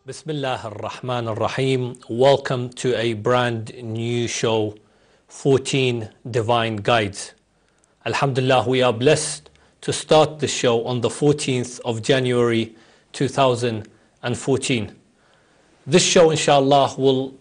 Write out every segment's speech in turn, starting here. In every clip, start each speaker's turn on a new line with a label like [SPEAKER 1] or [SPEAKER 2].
[SPEAKER 1] Bismillah ar-Rahman ar-Rahim. Welcome to a brand new show, 14 Divine Guides. Alhamdulillah, we are blessed to start the show on the 14th of January 2014. This show, inshallah, will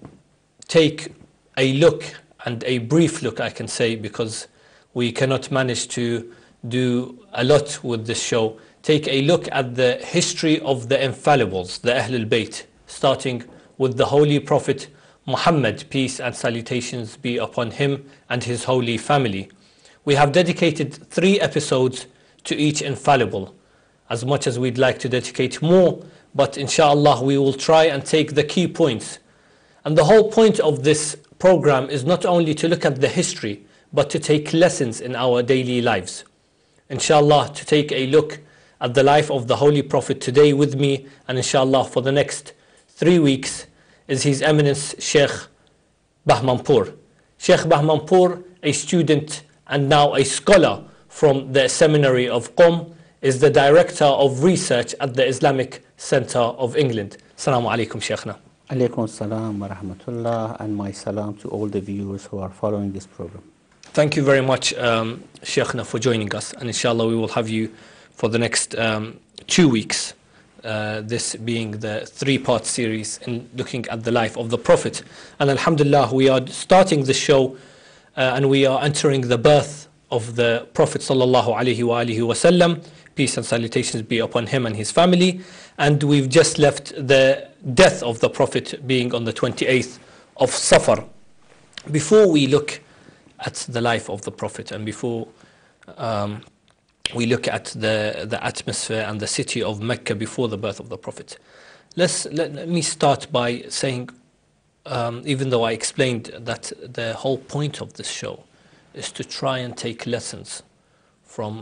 [SPEAKER 1] take a look, and a brief look I can say, because we cannot manage to do a lot with this show. Take a look at the history of the infallibles, the Ahlulbayt, starting with the Holy Prophet Muhammad, peace and salutations be upon him and his holy family. We have dedicated 3 episodes to each infallible, as much as we'd like to dedicate more, but inshallah we will try and take the key points. And the whole point of this program is not only to look at the history, but to take lessons in our daily lives. Inshallah, to take a look at the life of the Holy Prophet today with me, and inshallah for the next 3 weeks, is His Eminence Sheikh Bahmanpur. Sheikh Bahmanpur, a student and now a scholar from the seminary of Qom, is the Director of Research at the Islamic Center of England. Assalamu alaikum, Sheikhna.
[SPEAKER 2] Alaikum salam wa rahmatullah, and my salam to all the viewers who are following this program.
[SPEAKER 1] Thank you very much, Sheikhna, for joining us, and inshallah we will have you for the next 2 weeks, this being the 3-part series in looking at the life of the Prophet. And alhamdulillah, we are starting the show and we are entering the birth of the Prophet sallallahu alaihi wasallam, peace and salutations be upon him and his family. And we've just left the death of the Prophet being on the 28th of Safar. Before we look at the life of the Prophet, and before we look at the atmosphere and the city of Mecca before the birth of the Prophet, let me start by saying, even though I explained that the whole point of this show is to try and take lessons from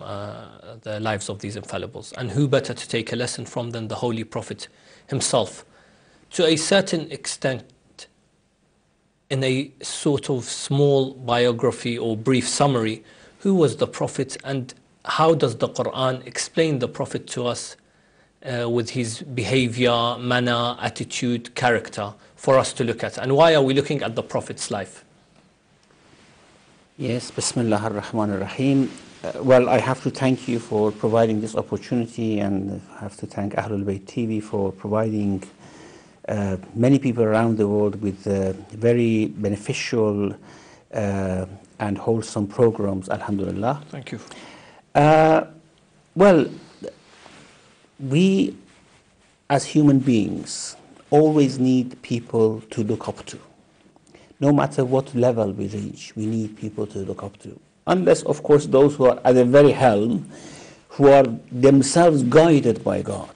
[SPEAKER 1] the lives of these infallibles, and who better to take a lesson from than the Holy Prophet himself. To a certain extent, in a sort of small biography or brief summary, who was the Prophet, and how does the Quran explain the Prophet to us with his behavior, manner, attitude, character for us to look at? And why are we looking at the Prophet's life?
[SPEAKER 2] Yes, Bismillah ar-Rahman ar-Rahim. Well, I have to thank you for providing this opportunity, and I have to thank Ahlulbayt TV for providing many people around the world with very beneficial and wholesome programs, alhamdulillah.
[SPEAKER 1] Thank you.
[SPEAKER 2] Well, we as human beings always need people to look up to. No matter what level we reach, we need people to look up to. Unless, of course, those who are at the very helm, who are themselves guided by God.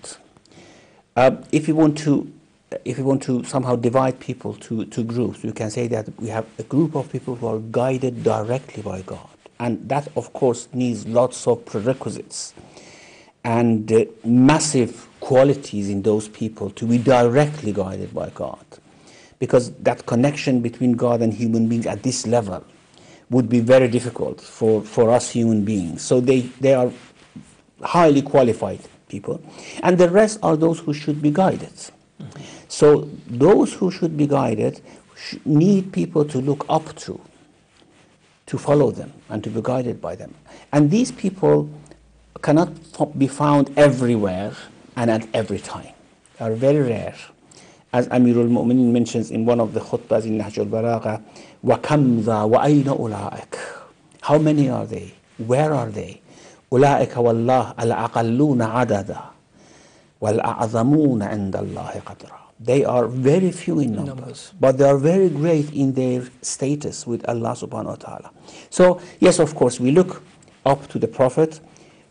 [SPEAKER 2] If you want to somehow divide people to groups, you can say that we have a group of people who are guided directly by God. And that, of course, needs lots of prerequisites and massive qualities in those people to be directly guided by God. Because that connection between God and human beings at this level would be very difficult for us human beings. So they are highly qualified people. And the rest are those who should be guided. Mm-hmm. So those who should be guided need people to look up to follow them and to be guided by them. And these people cannot be found everywhere and at every time. They are very rare. As Amirul Mu'mineen mentions in one of the khutbahs in Nahj al-Balagha, وَكَمْ ذَا وَأَيْنَ أُولَٰئِكَ. How many are they? Where are they? أُولَٰئِكَ وَاللَّهِ الْأَقَلُّونَ عَدَدًا وَالْأَعْظَمُونَ عِنْدَ اللَّهِ قَدْرًا. They are very few in numbers, but they are very great in their status with Allah subhanahu wa ta'ala. So, yes, of course, we look up to the Prophet,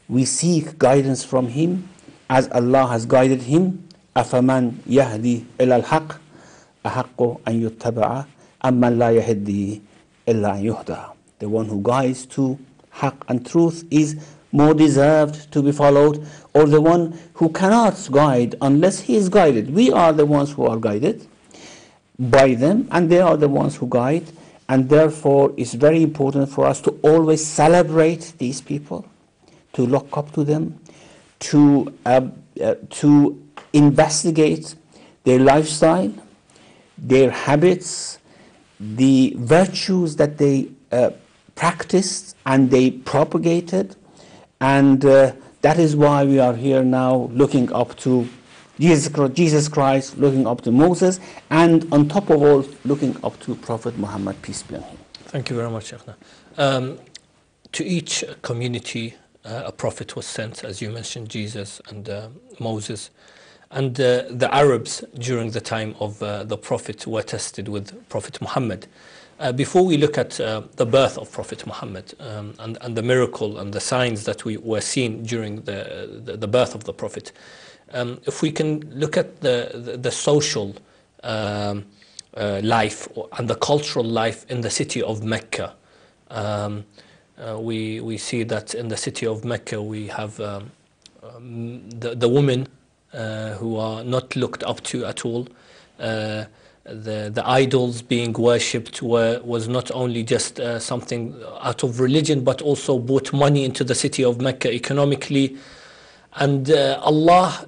[SPEAKER 2] we seek guidance from him, as Allah has guided him. أَفَمَنْ يَهْدِي إِلَى الْحَقِّ أَحَقُّ أَنْ يُتَّبَعَ أَمَّنْ لَا يَهْدِي إِلَّا أَنْ يُهْدَى. The one who guides to haqq and truth is more deserved to be followed, or the one who cannot guide unless he is guided. We are the ones who are guided by them, and they are the ones who guide, and therefore it's very important for us to always celebrate these people, to look up to them, to investigate their lifestyle, their habits, the virtues that they practiced and they propagated, and that is why we are here now looking up to Jesus Christ, looking up to Moses, and on top of all, looking up to Prophet Muhammad, peace be on him.
[SPEAKER 1] Thank you very much, Shaykhna. To each community, a prophet was sent, as you mentioned, Jesus and Moses. And the Arabs during the time of the Prophet were tested with Prophet Muhammad. Before we look at the birth of Prophet Muhammad and the miracle and the signs that we were seeing during the birth of the Prophet, if we can look at the social life and the cultural life in the city of Mecca, we see that in the city of Mecca we have the women who are not looked up to at all. The idols being worshipped was not only just something out of religion, but also brought money into the city of Mecca economically. And Allah,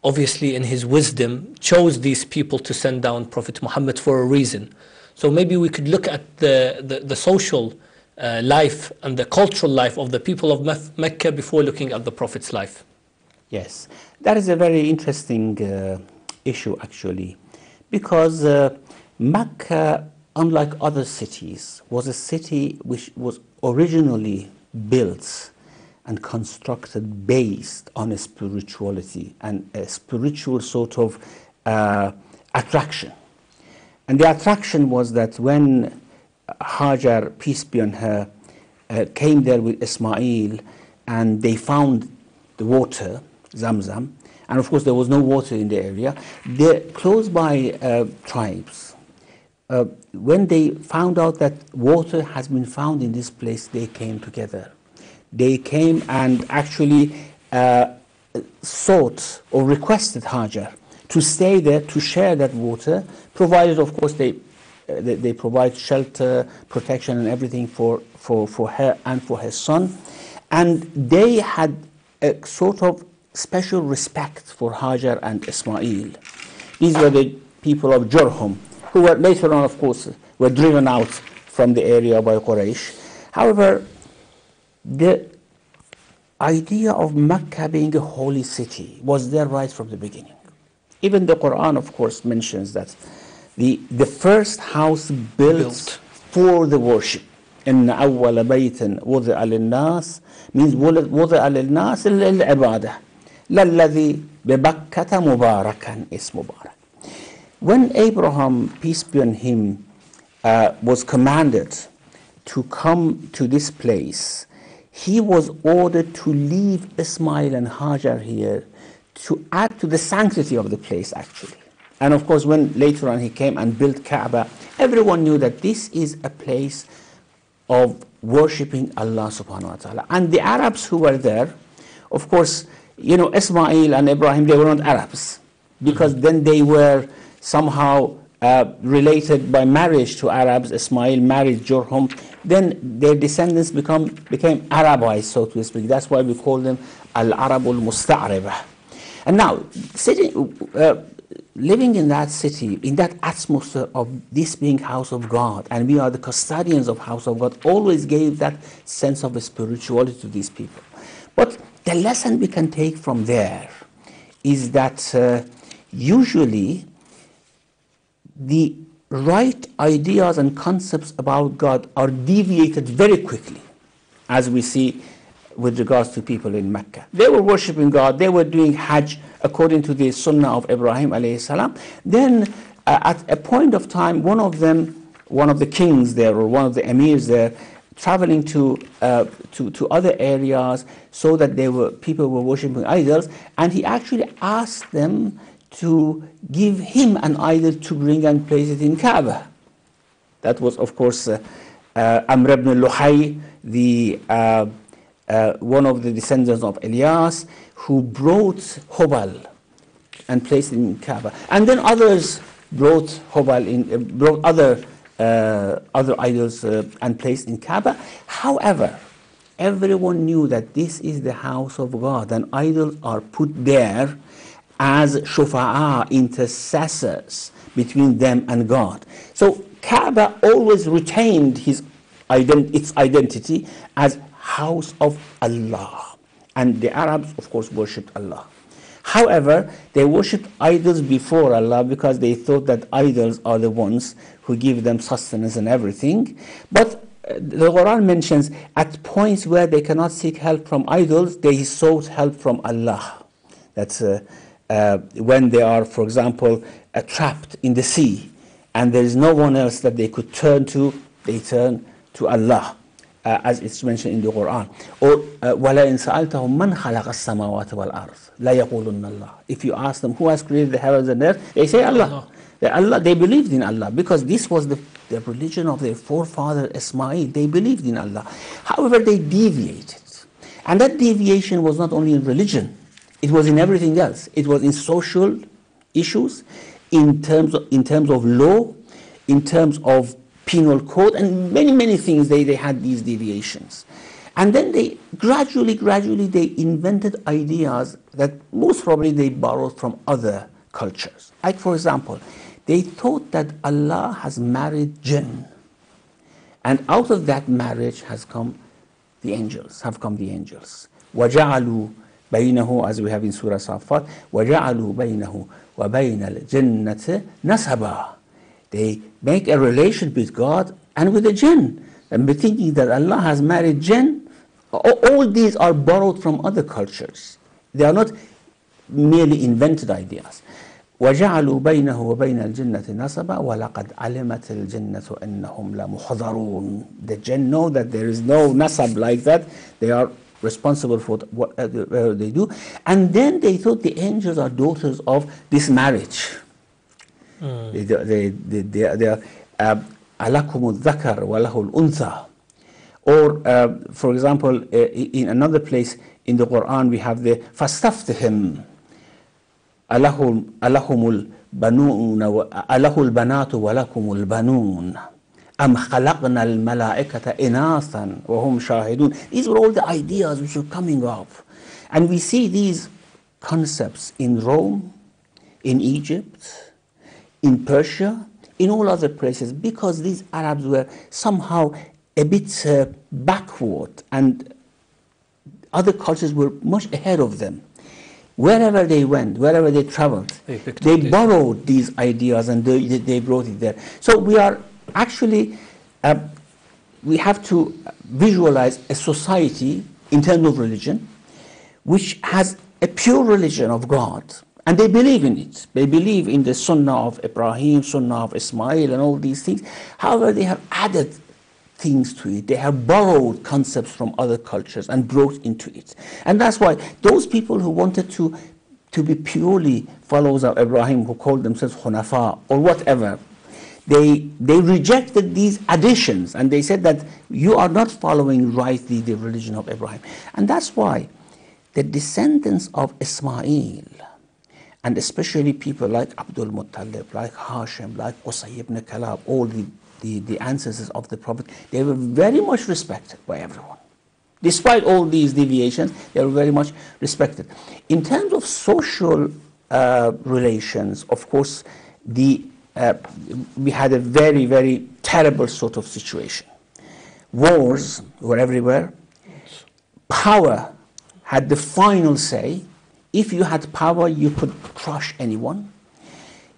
[SPEAKER 1] obviously in His wisdom, chose these people to send down Prophet Muhammad for a reason. So maybe we could look at the social life and the cultural life of the people of Mecca before looking at the Prophet's life.
[SPEAKER 2] Yes, that is a very interesting issue actually, because Mecca, unlike other cities, was a city which was originally built and constructed based on a spirituality and a spiritual sort of attraction. And the attraction was that when Hajar, peace be on her, came there with Ismail and they found the water, Zamzam, and of course there was no water in the area. The close by tribes, when they found out that water has been found in this place, they came together. They came and actually sought or requested Hajar to stay there, to share that water, provided of course they provide shelter, protection and everything for her and for her son. And they had a sort of special respect for Hajar and Ismail. These were the people of Jurhum, who were later on, of course, were driven out from the area by Quraysh. However, the idea of Mecca being a holy city was there right from the beginning. Even the Quran, of course, mentions that the first house built for the worship, إن أول بيت وضع للناس, means وضع للناس للعبادة للذي ببكة مباركا اسم مبارك. When Abraham, peace be on him, was commanded to come to this place, he was ordered to leave Ismail and Hajar here to add to the sanctity of the place actually. And of course when later on he came and built Kaaba, everyone knew that this is a place of worshipping Allah subhanahu wa ta'ala. And the Arabs who were there, of course, you know, Ismail and Ibrahim, they were not Arabs, because then they were somehow related by marriage to Arabs. Ismail married Jurhum, then their descendants became Arabized, so to speak. That's why we call them Al-Arab al-Musta'ribah. And now, living in that city, in that atmosphere of this being house of God, and we are the custodians of house of God, always gave that sense of spirituality to these people. But the lesson we can take from there is that usually the right ideas and concepts about God are deviated very quickly, as we see with regards to people in Mecca. They were worshipping God, they were doing Hajj according to the Sunnah of Ibrahim alayhi salam. Then at a point of time, one of the kings there, or one of the emirs there, traveling to other areas, so that people were worshipping idols, and he actually asked them to give him an idol to bring and place it in Kaaba. That was, of course, Amr ibn Luhay, one of the descendants of Elias, who brought Hubal and placed it in Kaaba. And then others brought Hubal brought other idols and placed in Kaaba. However, everyone knew that this is the house of God, and idols are put there as shufa'a, intercessors between them and God. So Kaaba always retained its identity as house of Allah. And the Arabs, of course, worshipped Allah. However, they worshipped idols before Allah because they thought that idols are the ones who give them sustenance and everything. But the Quran mentions at points where they cannot seek help from idols, they sought help from Allah. That's when they are, for example, trapped in the sea and there is no one else that they could turn to, they turn to Allah. As it's mentioned in the Quran. Or وَلَئِنْ سَأَلْتَهُمْ مَنْ خَلَقَ السَّمَاوَاتِ وَالْأَرْضِ لَيَقُولُنَّ اللَّهِ. If you ask them who has created the heavens and earth, they say Allah. They believed in Allah because this was the religion of their forefather Ismail. They believed in Allah. However, they deviated. And that deviation was not only in religion, it was in everything else. It was in social issues, in terms of law, in terms of penal code, and many things. They had these deviations. And then they gradually they invented ideas that most probably they borrowed from other cultures. Like, for example, they thought that Allah has married jinn, and out of that marriage have come the angels. وَجَعَلُوا بَيْنَهُ, as we have in Surah Safat, وَجَعَلُوا بَيْنَهُ وَبَيْنَ الْجَنَّةِ نَسَبًا. They make a relation with God and with the jinn, and thinking that Allah has married jinn. All these are borrowed from other cultures. They are not merely invented ideas. وَجَعَلُوا بَيْنَهُ وَبَيْنَ الْجِنَّةِ نَسَبًا وَلَقَدْ عَلِمَتِ الْجِنَّةُ أَنَّهُمْ لَمُحْضَرُونَ. The jinn know that there is no nasab like that. They are responsible for what they do. And then they thought the angels are daughters of this marriage. They are alakum al-dhakar wa lahu al-untha. Or, for example, in another place in the Quran we have the fastaftihim alahum al-banun alahu al-banatu wa lakum al-banun am khalaqna al-malaikata inathan wa hum shahidun. These were all the ideas which were coming up, and we see these concepts in Rome, in Egypt, in Persia, in all other places, because these Arabs were somehow a bit backward, and other cultures were much ahead of them. Wherever they went, wherever they traveled, they borrowed these ideas and they brought it there. So we are actually, we have to visualize a society in terms of religion, which has a pure religion of God. And they believe in it. They believe in the Sunnah of Ibrahim, Sunnah of Ismail, and all these things. However, they have added things to it. They have borrowed concepts from other cultures and brought into it. And that's why those people who wanted to be purely followers of Ibrahim, who called themselves Hunafa or whatever, they rejected these additions, and they said that you are not following rightly the religion of Ibrahim. And that's why the descendants of Ismail, and especially people like Abdul Muttalib, like Hashim, like Qusay ibn Kalab, all the ancestors of the Prophet, they were very much respected by everyone. Despite all these deviations, they were very much respected. In terms of social relations, of course, we had a very terrible sort of situation. Wars were everywhere. Power had the final say. If you had power, you could crush anyone.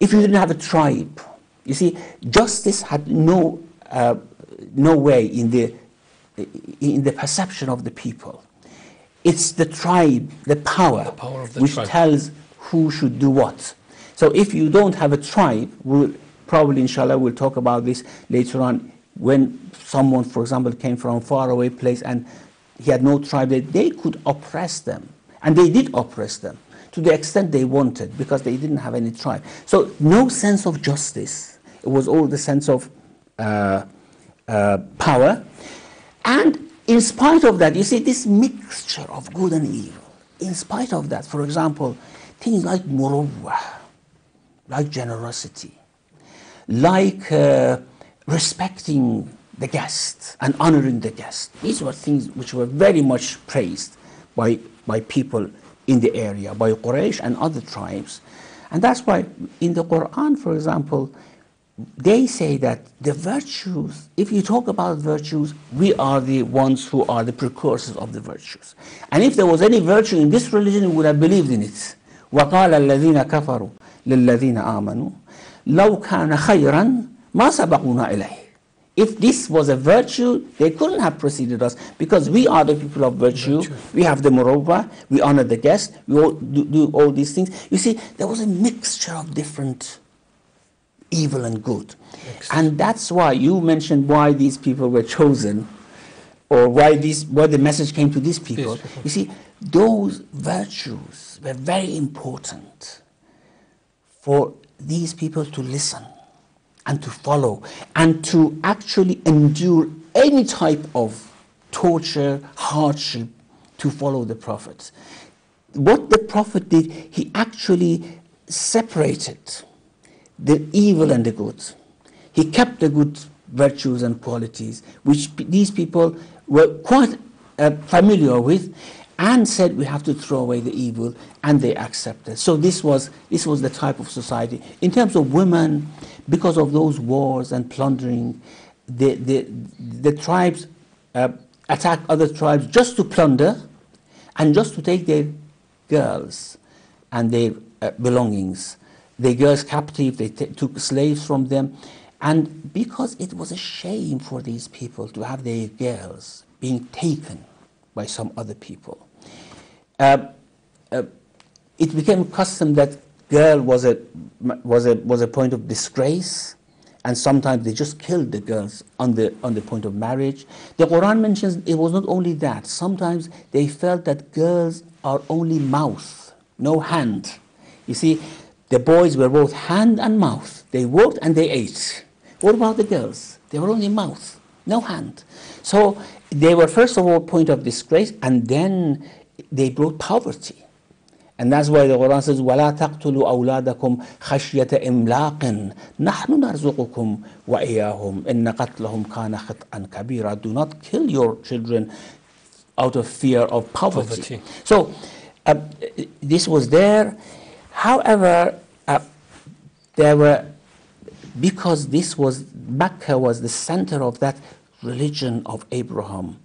[SPEAKER 2] If you didn't have a tribe, you see, justice had no way in the perception of the people. It's the tribe, the power of the which tribe tells who should do what. So if you don't have a tribe, we'll probably, inshallah, we'll talk about this later on, when someone, for example, came from a faraway place and he had no tribe, they could oppress them. And they did oppress them to the extent they wanted, because they didn't have any tribe. So no sense of justice. It was all the sense of power. And in spite of that, you see this mixture of good and evil. In spite of that, for example, things like muruwah, like generosity, like respecting the guest and honoring the guest. These were things which were very much praised by people in the area by Quraysh and other tribes. And that's why in the Quran, for example, they say that the virtues, if you talk about virtues, we are the ones who are the precursors of the virtues. And if there was any virtue in this religion, we would have believed in it. وَقَالَ الَّذِينَ كَفَرُوا لِلَّذِينَ آمَنُوا لَوْ كَانَ خَيْرًا مَا سَبَقُونَا إِلَيْهِ. If this was a virtue, they couldn't have preceded us, because we are the people of virtue. We have the murawwa, we honor the guest, we all do all these things. You see, there was a mixture of different evil and good. And that's why you mentioned why these people were chosen, or why the message came to these people. You see, those virtues were very important for these people to listen and to follow and to actually endure any type of torture, hardship, to follow the Prophet. What the Prophet did, he actually separated the evil and the good. He kept the good virtues and qualities, which these people were quite familiar with, and said we have to throw away the evil, and they accepted. So this was the type of society. In terms of women, because of those wars and plundering, the tribes attacked other tribes just to plunder and just to take their girls and their belongings. Their girls captive, they took slaves from them. And because it was a shame for these people to have their girls being taken by some other people, it became custom that girl was a point of disgrace, and sometimes they just killed the girls on the point of marriage. The Quran mentions it was not only that. Sometimes they felt that girls are only mouth, no hand. You see, the boys were both hand and mouth. They worked and they ate. What about the girls? They were only mouth, no hand. So they were first of all point of disgrace, and then they brought poverty. And that's why the Quran says, وَلَا تَقْتُلُوا أَوْلَادَكُمْ خَشْيَةَ إِمْلَاقٍ نَحْنُ نَرْزُقُكُمْ وَإِيَّاهُمْ إِنَّ قَتْلَهُمْ كَانَ خِطْئًا كَبِيرًا. Do not kill your children out of fear of poverty. So this was there. However, because Mecca was the center of that religion of Abraham,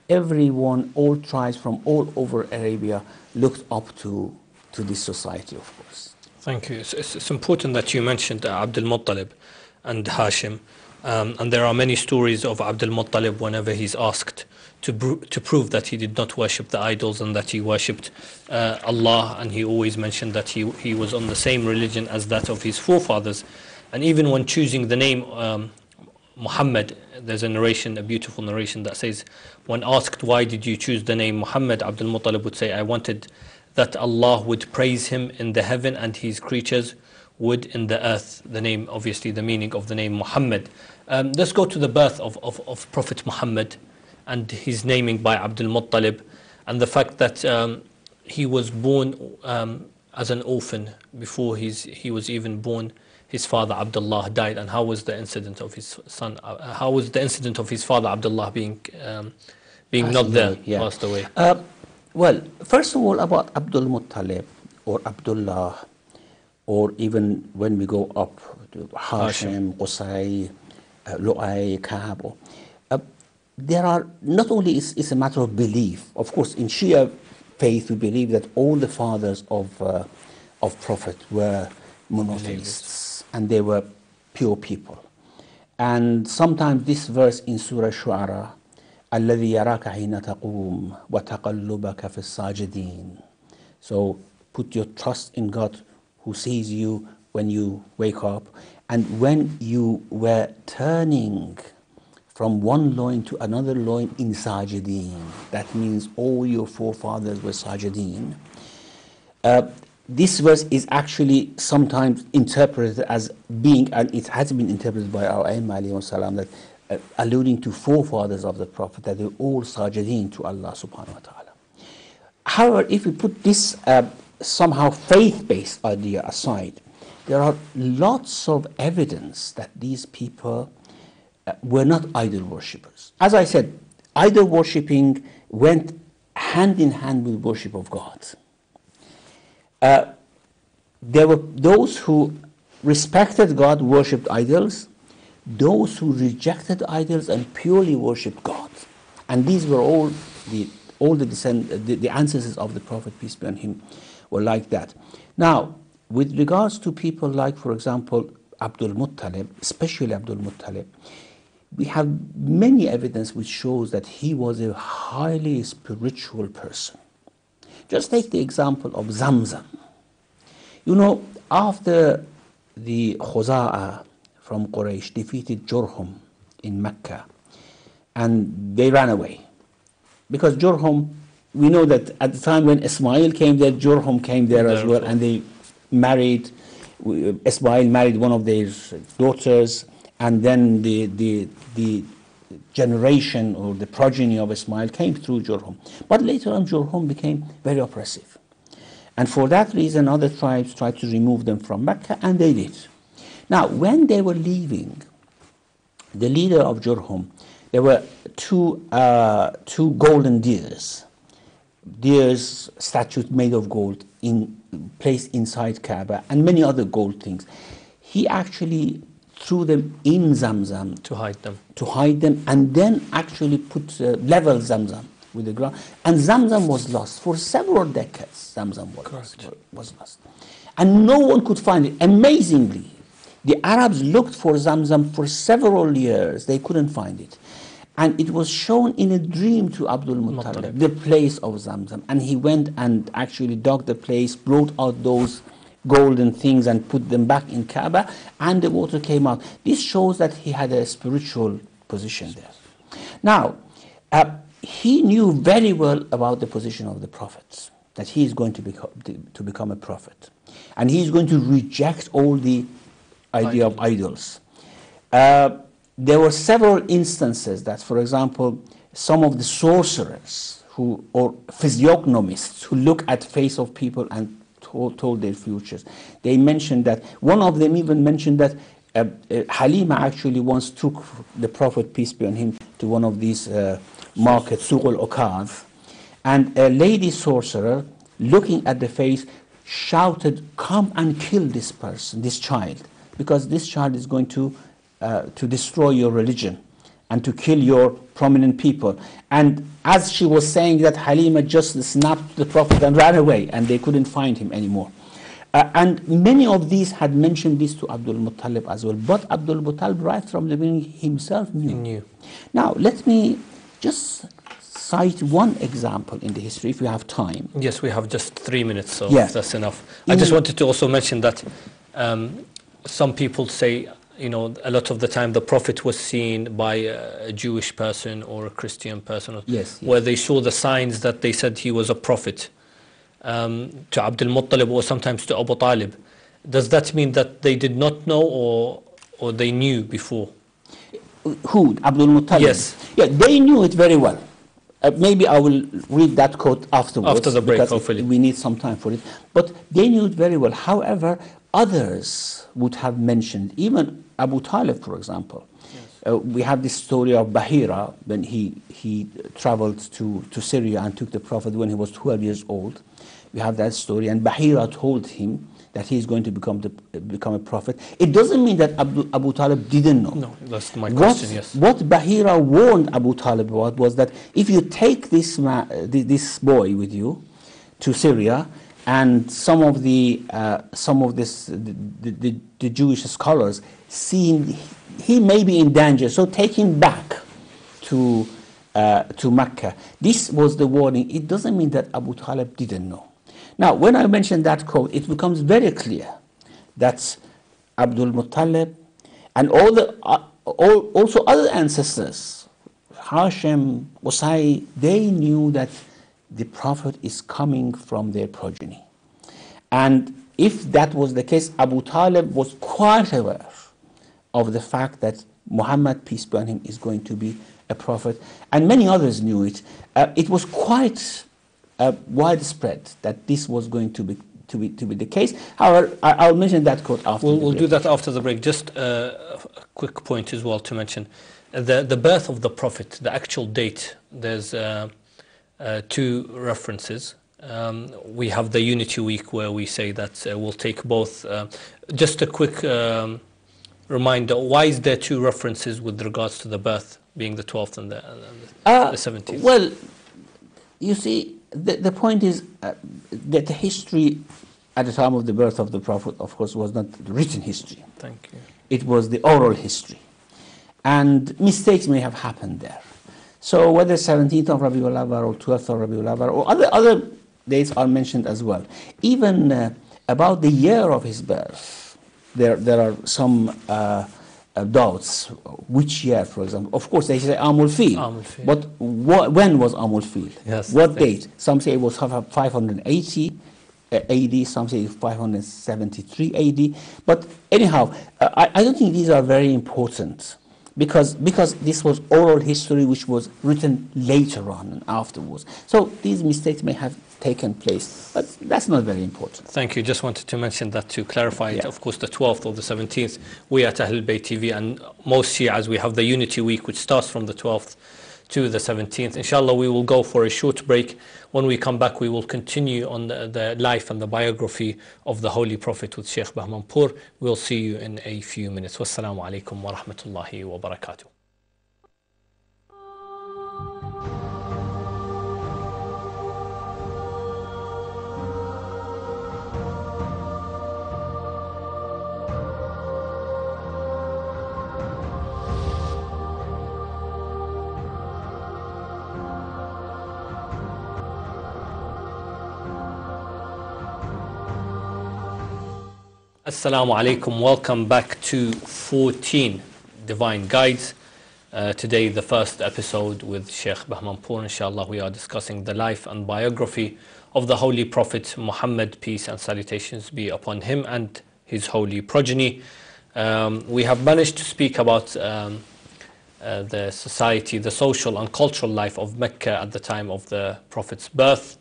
[SPEAKER 2] everyone, all tribes from all over Arabia looked up to this society, of course.
[SPEAKER 1] Thank you. It's important that you mentioned Abdul Muttalib and Hashim. And there are many stories of Abdul Muttalib whenever he's asked to prove that he did not worship the idols and that he worshipped Allah, and he always mentioned that he was on the same religion as that of his forefathers. And even when choosing the name Muhammad, there's a narration, a beautiful narration that says, when asked why did you choose the name Muhammad, Abdul Muttalib would say, I wanted that Allah would praise him in the heaven and his creatures would in the earth. The name, obviously the meaning of the name Muhammad. Let's go to the birth of Prophet Muhammad and his naming by Abdul Muttalib, and the fact that he was born as an orphan. Before he was even born, his father Abdullah died. And how was the incident of his son? How was the incident of his father Abdullah being not there, passed away?
[SPEAKER 2] Well, first of all, about Abdul Muttalib or Abdullah, or even when we go up to Hashim, Qusay, Lu'ay, Ka'ab, there are not only it's a matter of belief. Of course, in Shia faith, we believe that all the fathers of Prophet were monotheists, and they were pure people. And sometimes this verse in Surah Shu'ara, الَّذِي يَرَاكَ حِينَ تَقُومُ وَتَقَلُّبَكَ فِي السَّاجِدِينَ. So put your trust in God who sees you when you wake up, and when you were turning from one loin to another loin in sajideen. That means all your forefathers were sajideen. This verse is actually sometimes interpreted as being, and it has been interpreted by our Aimma alayhi salam, that alluding to forefathers of the Prophet, that they were all sajideen to Allah subhanahu wa ta'ala. However, if we put this somehow faith-based idea aside, there are lots of evidence that these people were not idol worshippers. As I said, idol worshipping went hand in hand with worship of God. There were those who respected God, worshipped idols, those who rejected idols and purely worshipped God. And these were all the ancestors of the Prophet, peace be on him, were like that. Now, with regards to people like, for example, Abdul Muttalib, especially Abdul Muttalib, we have many evidence which shows that he was a highly spiritual person. Just take the example of Zamzam. You know, after the Khuza'a from Quraysh defeated Jurhum in Mecca, and they ran away. Because Jurhum, we know that at the time when Ismail came there, Jurhum came there as well, and they married, Ismail married one of their daughters, and then the generation or the progeny of Ismail came through Jurhum. But later on, Jurhum became very oppressive. And for that reason, other tribes tried to remove them from Mecca, and they did. Now, when they were leaving, the leader of Jurhum, there were two golden deers statues made of gold placed inside Kaaba, and many other gold things. He actually threw them in Zamzam
[SPEAKER 1] to hide them,
[SPEAKER 2] and then actually put level Zamzam with the ground, and Zamzam was lost for several decades. Zamzam was lost, and no one could find it. Amazingly, the Arabs looked for Zamzam for several years. They couldn't find it. And it was shown in a dream to Abdul Muttalib, the place of Zamzam. And he went and actually dug the place, brought out those golden things and put them back in Kaaba, and the water came out. This shows that he had a spiritual position there. Now, he knew very well about the position of the prophets, that he is going to become a prophet. And he is going to reject all the idea of idols. There were several instances that, for example, some of the sorcerers or physiognomists who look at face of people and told their futures, they mentioned that, one of them even mentioned that Halima actually once took the Prophet, peace be on him, to one of these markets, Suq al-Ukav, and a lady sorcerer, looking at the face, shouted, "Come and kill this person, this child, because this child is going to destroy your religion and to kill your prominent people." And as she was saying that, Halima just snapped the Prophet and ran away, and they couldn't find him anymore. And many of these had mentioned this to Abdul Muttalib as well, but Abdul Muttalib right from the beginning himself knew. Now, let me just cite one example in the history, if you have time.
[SPEAKER 1] Yes, we have just 3 minutes, so
[SPEAKER 2] yes,
[SPEAKER 1] that's enough. I just wanted to also mention that some people say, you know, a lot of the time the Prophet was seen by a Jewish person or a Christian person, where they saw the signs that they said he was a prophet. To Abdul Muttalib or sometimes to Abu Talib. Does that mean that they did not know or they knew before?
[SPEAKER 2] Who? Abdul Muttalib?
[SPEAKER 1] Yes.
[SPEAKER 2] Yeah, they knew it very well. Maybe I will read that quote afterwards.
[SPEAKER 1] After the break, hopefully.
[SPEAKER 2] We need some time for it. But they knew it very well. However, others would have mentioned, even Abu Talib, for example. Yes. We have this story of Bahira, when he traveled to Syria and took the Prophet when he was 12 years old. We have that story, and Bahira told him that he is going to become a prophet. It doesn't mean that Abu Talib didn't know.
[SPEAKER 1] No, that's my question, yes.
[SPEAKER 2] What Bahira warned Abu Talib about was that if you take this boy with you to Syria, and some of the Jewish scholars seeing he may be in danger, so take him back to Mecca. This was the warning. It doesn't mean that Abu Talib didn't know. Now, when I mention that quote, it becomes very clear that Abdul Muttalib and also other ancestors, Hashim, Qusay, they knew that the Prophet is coming from their progeny. And if that was the case, Abu Talib was quite aware of the fact that Muhammad, peace be on him, is going to be a prophet, and many others knew it. It was quite widespread that this was going to be the case. However, I'll mention that quote after.
[SPEAKER 1] We'll do that after the break. Just a quick point as well to mention: the birth of the Prophet, the actual date. There's two references. We have the Unity Week where we say that we'll take both. Just a quick reminder, why is there two references with regards to the birth being the 12th and the 17th?
[SPEAKER 2] Well, you see, the point is that the history at the time of the birth of the Prophet, of course, was not written history.
[SPEAKER 1] Thank you.
[SPEAKER 2] It was the oral history. And mistakes may have happened there. So whether 17th of Rabiul Awwal or 12th of Rabiul Awwal or other dates are mentioned as well. Even about the year of his birth, there are some doubts. Which year, for example? Of course, they say Amul Fil. But when was Amul Fil?
[SPEAKER 1] Yes,
[SPEAKER 2] what date? Some say it was 580 AD, some say 573 AD. But anyhow, I don't think these are very important. Because this was oral history which was written later on and afterwards. So these mistakes may have taken place, but that's not very important.
[SPEAKER 1] Thank you. Just wanted to mention that to clarify it. Of course, the 12th or the 17th, we at Ahlulbayt TV and most Shias, we have the Unity Week which starts from the 12th to the 17th. Inshallah, we will go for a short break. When we come back, we will continue on the life and the biography of the Holy Prophet with Sheikh Bahmanpour. We'll see you in a few minutes. Wassalamu alaikum wa rahmatullahi wa barakatuh. Assalamu alaikum. Welcome back to 14 Divine Guides. Today, the first episode with Sheikh Bahmanpour. Inshallah, we are discussing the life and biography of the Holy Prophet Muhammad, peace and salutations be upon him and his holy progeny. We have managed to speak about the society, the social and cultural life of Mecca at the time of the Prophet's birth.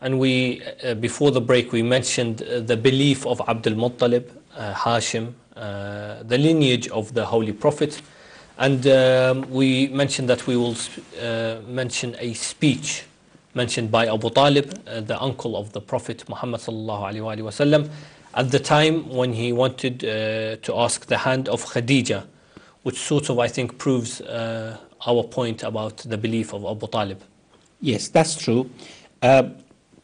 [SPEAKER 1] And we, before the break, we mentioned the belief of Abdul Muttalib, Hashim, the lineage of the Holy Prophet. And we mentioned that we will mention a speech mentioned by Abu Talib, the uncle of the Prophet Muhammad sallallahu alaihi wasallam, at the time when he wanted to ask the hand of Khadija, which sort of, I think, proves our point about the belief of Abu Talib.
[SPEAKER 2] Yes, that's true.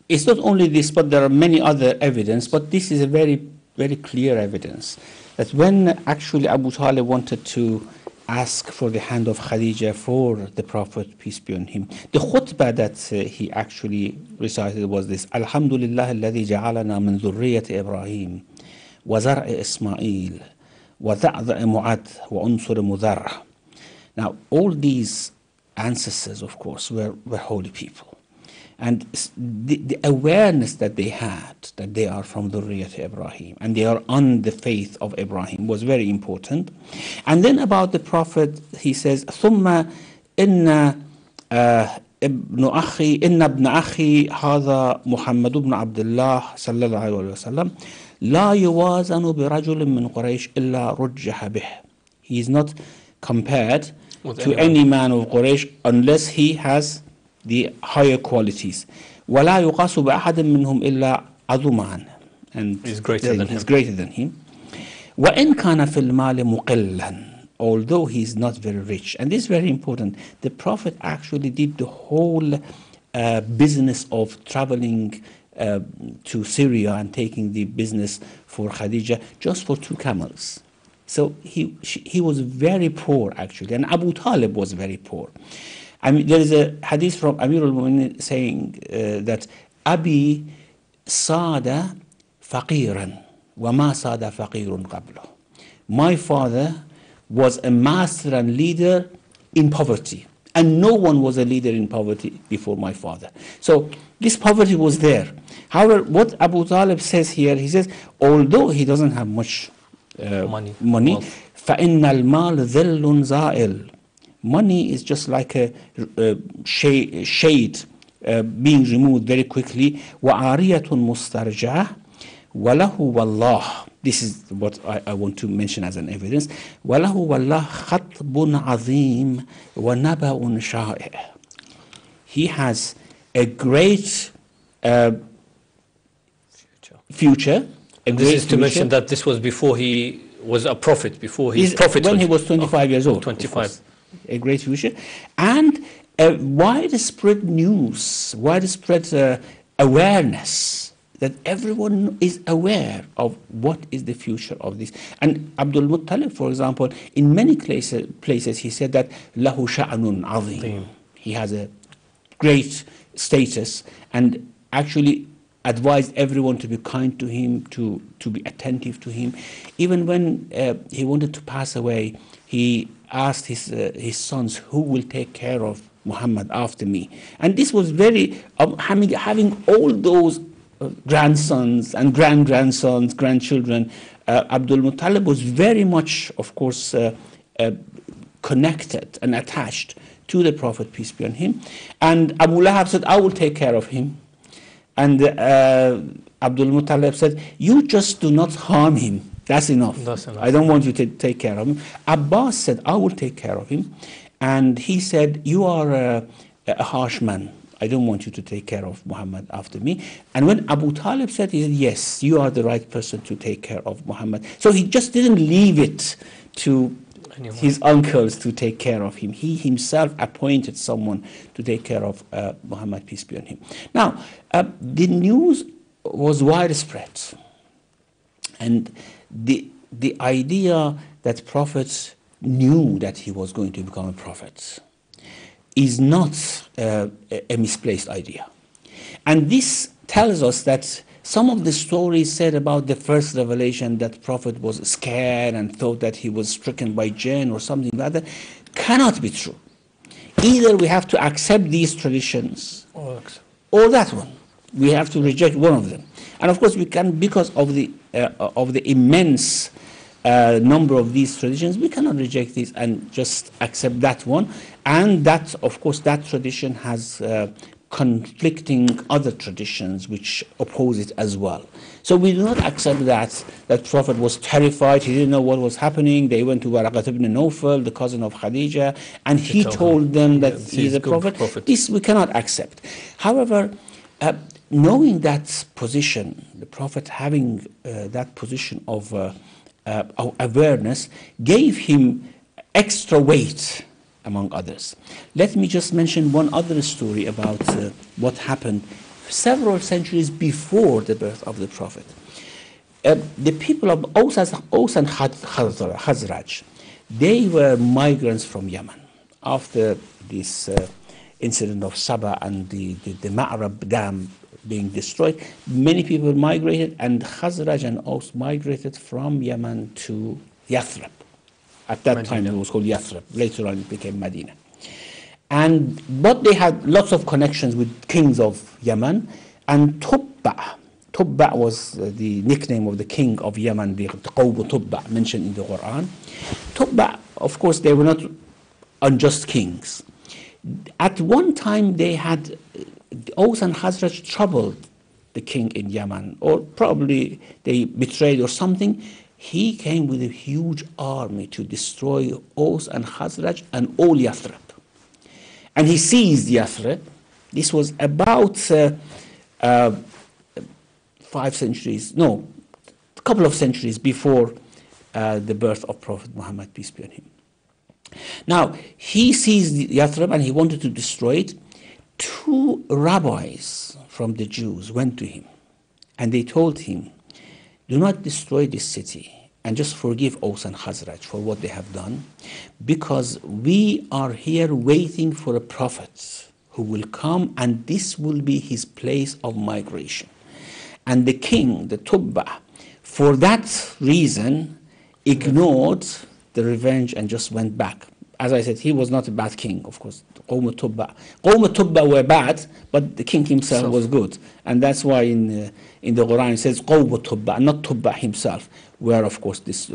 [SPEAKER 2] It's not only this, but there are many other evidence, but this is a very, very clear evidence that when actually Abu Talib wanted to ask for the hand of Khadija for the Prophet, peace be on him, the khutbah that he actually recited was this: Alhamdulillah alladhi ja'alana min dhurriyyati Ibrahim wa zar'i Ismail wa dha'dha'i Mu'ad wa unsur Mudharra. Now, all these ancestors, of course, were holy people. And the awareness that they had, that they are from Dhurriyyat Ibrahim, and they are on the faith of Ibrahim, was very important. And then about the Prophet, he says, ثُمَّ إِنَّ ابن أخي هذا محمد بن عبد الله صلى الله عليه وسلم لا يوازن برجل من قريش إلا رجح به. He is not compared to any man of Quraysh unless he has the higher qualities. ولا يقاس بأحد منهم إلا عظمان. And
[SPEAKER 1] he's greater
[SPEAKER 2] than him. وإن كان في المال مقلا. Although he is not very rich. And this is very important. The Prophet actually did the whole business of traveling to Syria and taking the business for Khadija just for 2 camels. So he was very poor actually. And Abu Talib was very poor. I mean, there is a hadith from Amir al-Mu'minin saying that Abi sada faqiran wa ma sada faqirun qablo. My father was a master and leader in poverty, and no one was a leader in poverty before my father. So this poverty was there. However, what Abu Talib says here, he says, although he doesn't have much money, فَإِنَّ الْمَالَ ذِلٌّ زَائِلٌ. Money is just like a shade being removed very quickly. وَعَارِيَةٌ مُسْتَرْجَعَةٌ وَلَهُ وَاللَّهِ. This is what I want to mention as an evidence. وَلَهُ وَاللَّهِ خَطْبٌ عَظِيمٌ وَنَبَأٌ شَائِعٌ. He has a great uh, future.
[SPEAKER 1] And this is to mention that this was before he was a prophet, before his prophethood.
[SPEAKER 2] When he was 25 years old.
[SPEAKER 1] 25.
[SPEAKER 2] A great future. And widespread news, widespread awareness, that everyone is aware of what is the future of this. And Abdul Muttalib, for example, in many places he said that lahu sha'nun azim. He has a great status, and actually advised everyone to be kind to him, to be attentive to him. Even when he wanted to pass away, he asked his sons, who will take care of Muhammad after me? And this was very, having all those grandsons and grandgrandsons, grandchildren, Abdul Muttalib was very much, of course, connected and attached to the Prophet, peace be on him. And Abu Lahab said, I will take care of him. And Abdul Muttalib said, you just do not harm him. That's enough. That's enough. I don't want you to take care of him. Abbas said, I will take care of him. And he said, you are a harsh man. I don't want you to take care of Muhammad after me. And when Abu Talib said, he said, yes, you are the right person to take care of Muhammad. So he just didn't leave it to his uncles to take care of him. He himself appointed someone to take care of Muhammad, peace be on him. Now, the news was widespread. And the idea that prophets knew that he was going to become a prophet is not a misplaced idea. And this tells us that some of the stories said about the first revelation that Prophet was scared and thought that he was stricken by jinn or something like that cannot be true. Either we have to accept these traditions or that one. We have to reject one of them. And of course we can, because of the immense number of these traditions, we cannot reject this and just accept that one. And that, of course, that tradition has conflicting other traditions which oppose it as well. So we do not accept that Prophet was terrified, he didn't know what was happening. They went to Waraqat ibn Nawfal, the cousin of Khadija, and he told them that he is a prophet. This we cannot accept. However, knowing that position, the Prophet having that position of awareness, gave him extra weight among others. Let me just mention one other story about what happened several centuries before the birth of the Prophet. The people of Aus and Khazraj, they were migrants from Yemen. After this incident of Saba and the Ma'rab dam being destroyed, many people migrated, and Khazraj and Aus migrated from Yemen to Yathrib. At that time it was called Yathrib. Later on it became Medina. But they had lots of connections with kings of Yemen, and Tubba was the nickname of the king of Yemen, the Qawb Tubba mentioned in the Quran. Tubba, of course, they were not unjust kings. At one time they had, Aus and Khazraj troubled the king in Yemen, or probably they betrayed or something. He came with a huge army to destroy Aus and Khazraj and all Yathrib. And he seized Yathrib. This was about 5 centuries, no, a couple of centuries before the birth of Prophet Muhammad, peace be on him. Now, he seized Yathrib and he wanted to destroy it. 2 rabbis from the Jews went to him and they told him, do not destroy this city and just forgive Aus and Khazraj for what they have done, because we are here waiting for a prophet who will come and this will be his place of migration. And the king, the Tubba, for that reason ignored the revenge and just went back. As I said, he was not a bad king, of course. Qawm Tubba were bad, but the king himself was good. And that's why in the Quran it says Qawm Tubba, not Tubba himself, were of course these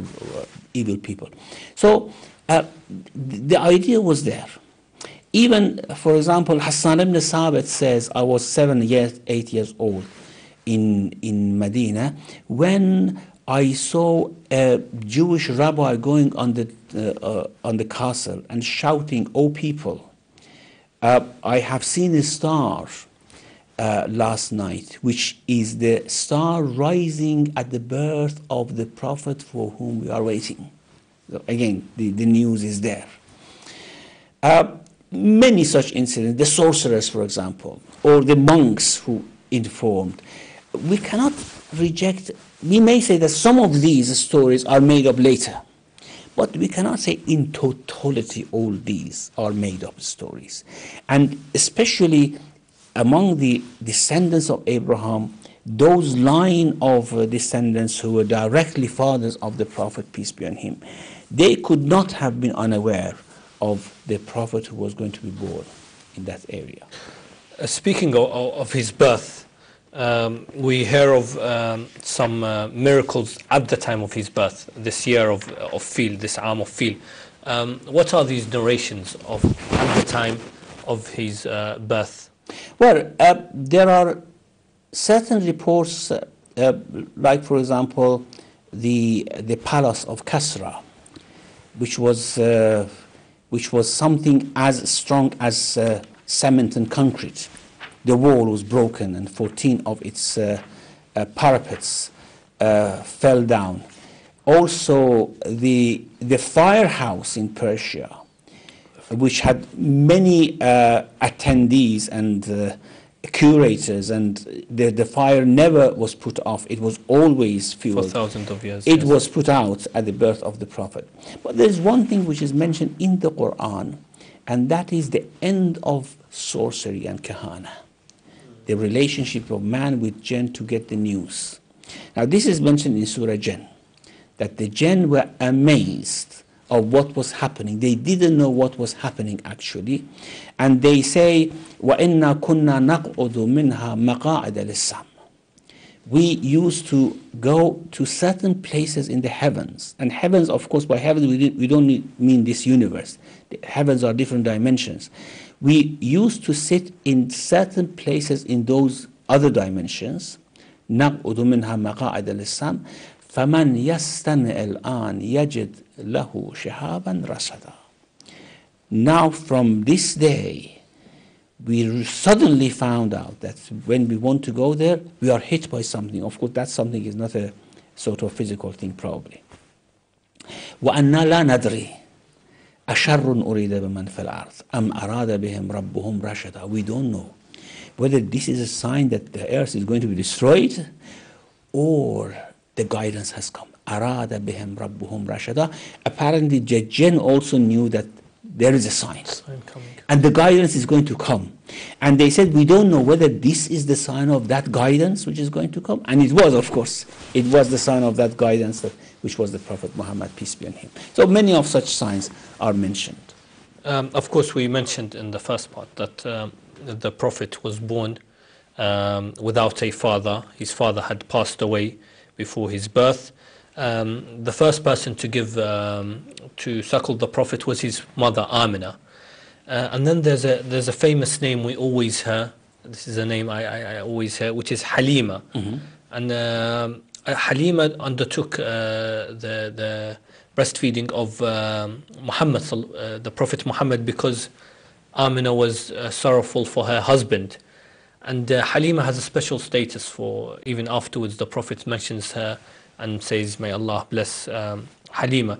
[SPEAKER 2] evil people. So the idea was there. Even, for example, Hassan ibn Sabit says, I was 8 years old in Medina when I saw a Jewish rabbi going on the castle and shouting, "O people, I have seen a star last night, which is the star rising at the birth of the Prophet for whom we are waiting. So again, the news is there. Many such incidents, the sorcerers, for example, or the monks who informed. We cannot reject, we may say that some of these stories are made up later, but we cannot say in totality all these are made up stories. And especially among the descendants of Abraham, those line of descendants who were directly fathers of the Prophet, peace be on him, they could not have been unaware of the Prophet who was going to be born in that area.
[SPEAKER 1] Speaking of his birth, we hear of some miracles at the time of his birth, this year of Fil, this Am of Fil. What are these narrations of at the time of his birth?
[SPEAKER 2] Well, there are certain reports, like for example, the palace of Kasra, which was something as strong as cement and concrete. The wall was broken and 14 of its parapets fell down. Also, the firehouse in Persia, which had many attendees and curators, and the fire never was put off. It was always fueled.
[SPEAKER 1] For thousands of years.
[SPEAKER 2] It was put out at the birth of the Prophet. But there is one thing which is mentioned in the Quran, and that is the end of sorcery and kahana, the relationship of man with jinn to get the news. Now this is mentioned in Surah Jinn, that the jinn were amazed of what was happening. They didn't know what was happening actually, and they say, وَإِنَّا كُنَّا نَقْعُدُ مِنْهَا مَقَاعِدَ لِلسَّمْعِ. We used to go to certain places in the heavens, and heavens, of course, by heavens we don't mean this universe. The heavens are different dimensions. We used to sit in certain places in those other dimensions. نَقْعُدُ مِنْهَا مَقَاعِدَ لِلسَّمْعِ فَمَنْ يَسْتَمِعِ الْآنِ يَجِدْ لَهُ شِهَابًا رَصَدًا. Now from this day, we suddenly found out that when we want to go there, we are hit by something. Of course, that something is not a sort of physical thing, probably. وَأَنَّا لَا نَدْرِي أَشَرٌ أُرِيدَ بِمَنْ فِي الْأَرْضِ أَمْ أَرَادَ بِهِمْ رَبُّهُمْ رَشَدًا. We don't know whether this is a sign that the earth is going to be destroyed or the guidance has come. أَرَادَ بِهِمْ رَبُّهُمْ رَشَدًا. Apparently, the jinn also knew that there is a sign and the guidance is going to come. And they said, we don't know whether this is the sign of that guidance which is going to come. And it was, of course, it was the sign of that guidance, which was the Prophet Muhammad, peace be on him. So many of such signs are mentioned.
[SPEAKER 1] Of course, we mentioned in the first part that the Prophet was born without a father. His father had passed away before his birth. The first person to give to suckle the Prophet was his mother Amina, and then there's a famous name we always hear. This is a name I always hear, which is Halima. Mm-hmm. And Halima undertook the breastfeeding of Muhammad, the Prophet Muhammad, because Amina was sorrowful for her husband. And Halima has a special status for, even afterwards the Prophet mentions her and says, may Allah bless Halima.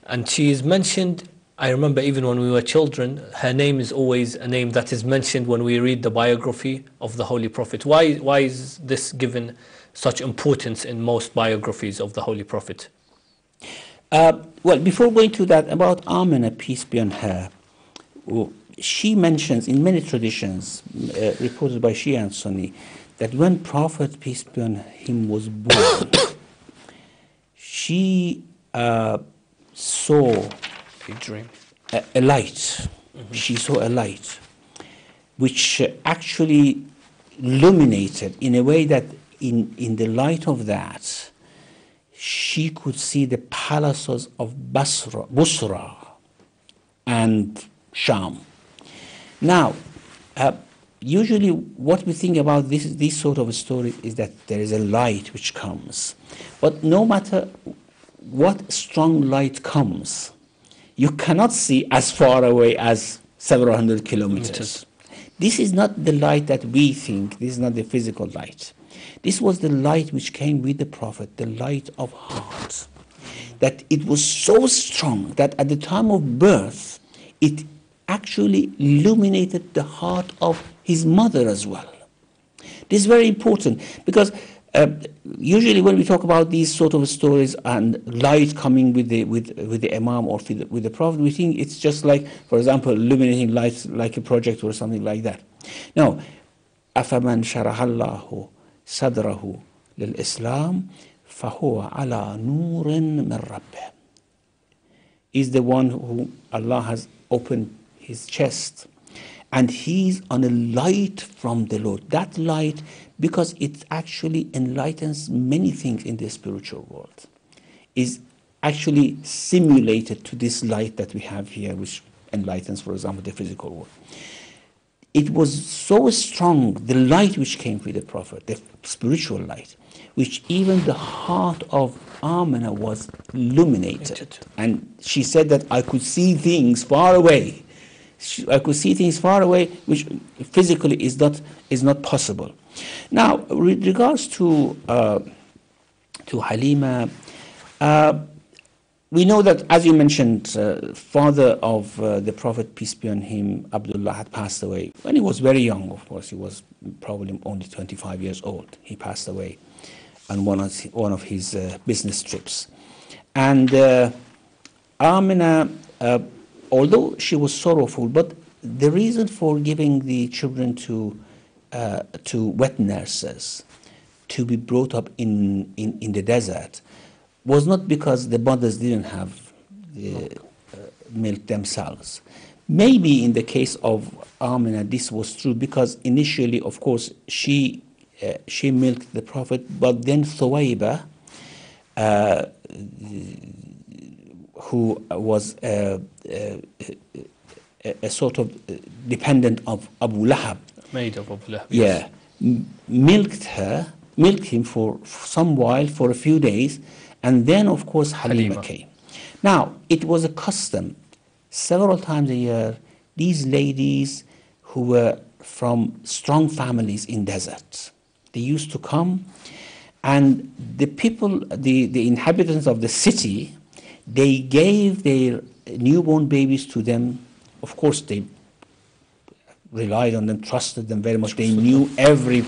[SPEAKER 1] And she is mentioned, I remember even when we were children, her name is always a name that is mentioned when we read the biography of the Holy Prophet. Why is this given such importance in most biographies of the Holy Prophet?
[SPEAKER 2] Well, before going to that, about Amina, peace be on her, she mentions in many traditions, reported by Shia and Sunni, that when Prophet, peace be on him, was born, she saw
[SPEAKER 1] a dream,
[SPEAKER 2] a light. Mm-hmm. She saw a light, which actually illuminated in a way that in the light of that, she could see the palaces of Busra and Sham. Now, usually what we think about this sort of a story is that there is a light which comes. But no matter what strong light comes, you cannot see as far away as several hundred kilometers. This is not the light that we think. This is not the physical light. This was the light which came with the Prophet, the light of heart. That it was so strong that at the time of birth, it actually illuminated the heart of his mother as well. This is very important because usually when we talk about these sort of stories and light coming with the Imam or with the Prophet, we think it's just like, for example, illuminating lights like a projector or something like that. No. أَفَمَنْ شَرَحَ اللَّهُ صَدْرَهُ لِلْإِسْلَامِ فَهُوَ عَلَى نُورٍ مِّن رَبِّهِ. Is the one who Allah has opened his chest, and he's on a light from the Lord. That light, because it actually enlightens many things in the spiritual world, is actually simulated to this light that we have here, which enlightens, for example, the physical world. It was so strong, the light which came with the Prophet, the spiritual light, which even the heart of Amina was illuminated. And she said that I could see things far away. I could see things far away, which physically is not possible. Now, with regards to Halima, we know that, as you mentioned, father of the Prophet, peace be on him, Abdullah, had passed away when he was very young. Of course, he was probably only 25 years old. He passed away on one of his business trips, and Amina, although she was sorrowful, but the reason for giving the children to wet nurses to be brought up in the desert was not because the mothers didn't have milk themselves. Maybe in the case of Amina, this was true because initially, of course, she milked the Prophet, but then Thuwayba, who was a sort of dependent of Abu Lahab,
[SPEAKER 1] Maid of Abu Lahab.
[SPEAKER 2] Yeah, milked him for some while, for a few days, and then of course Halima came. Now, it was a custom, several times a year, these ladies who were from strong families in deserts, they used to come, and the people, the inhabitants of the city, they gave their newborn babies to them. Of course, they relied on them, trusted them very much. They knew every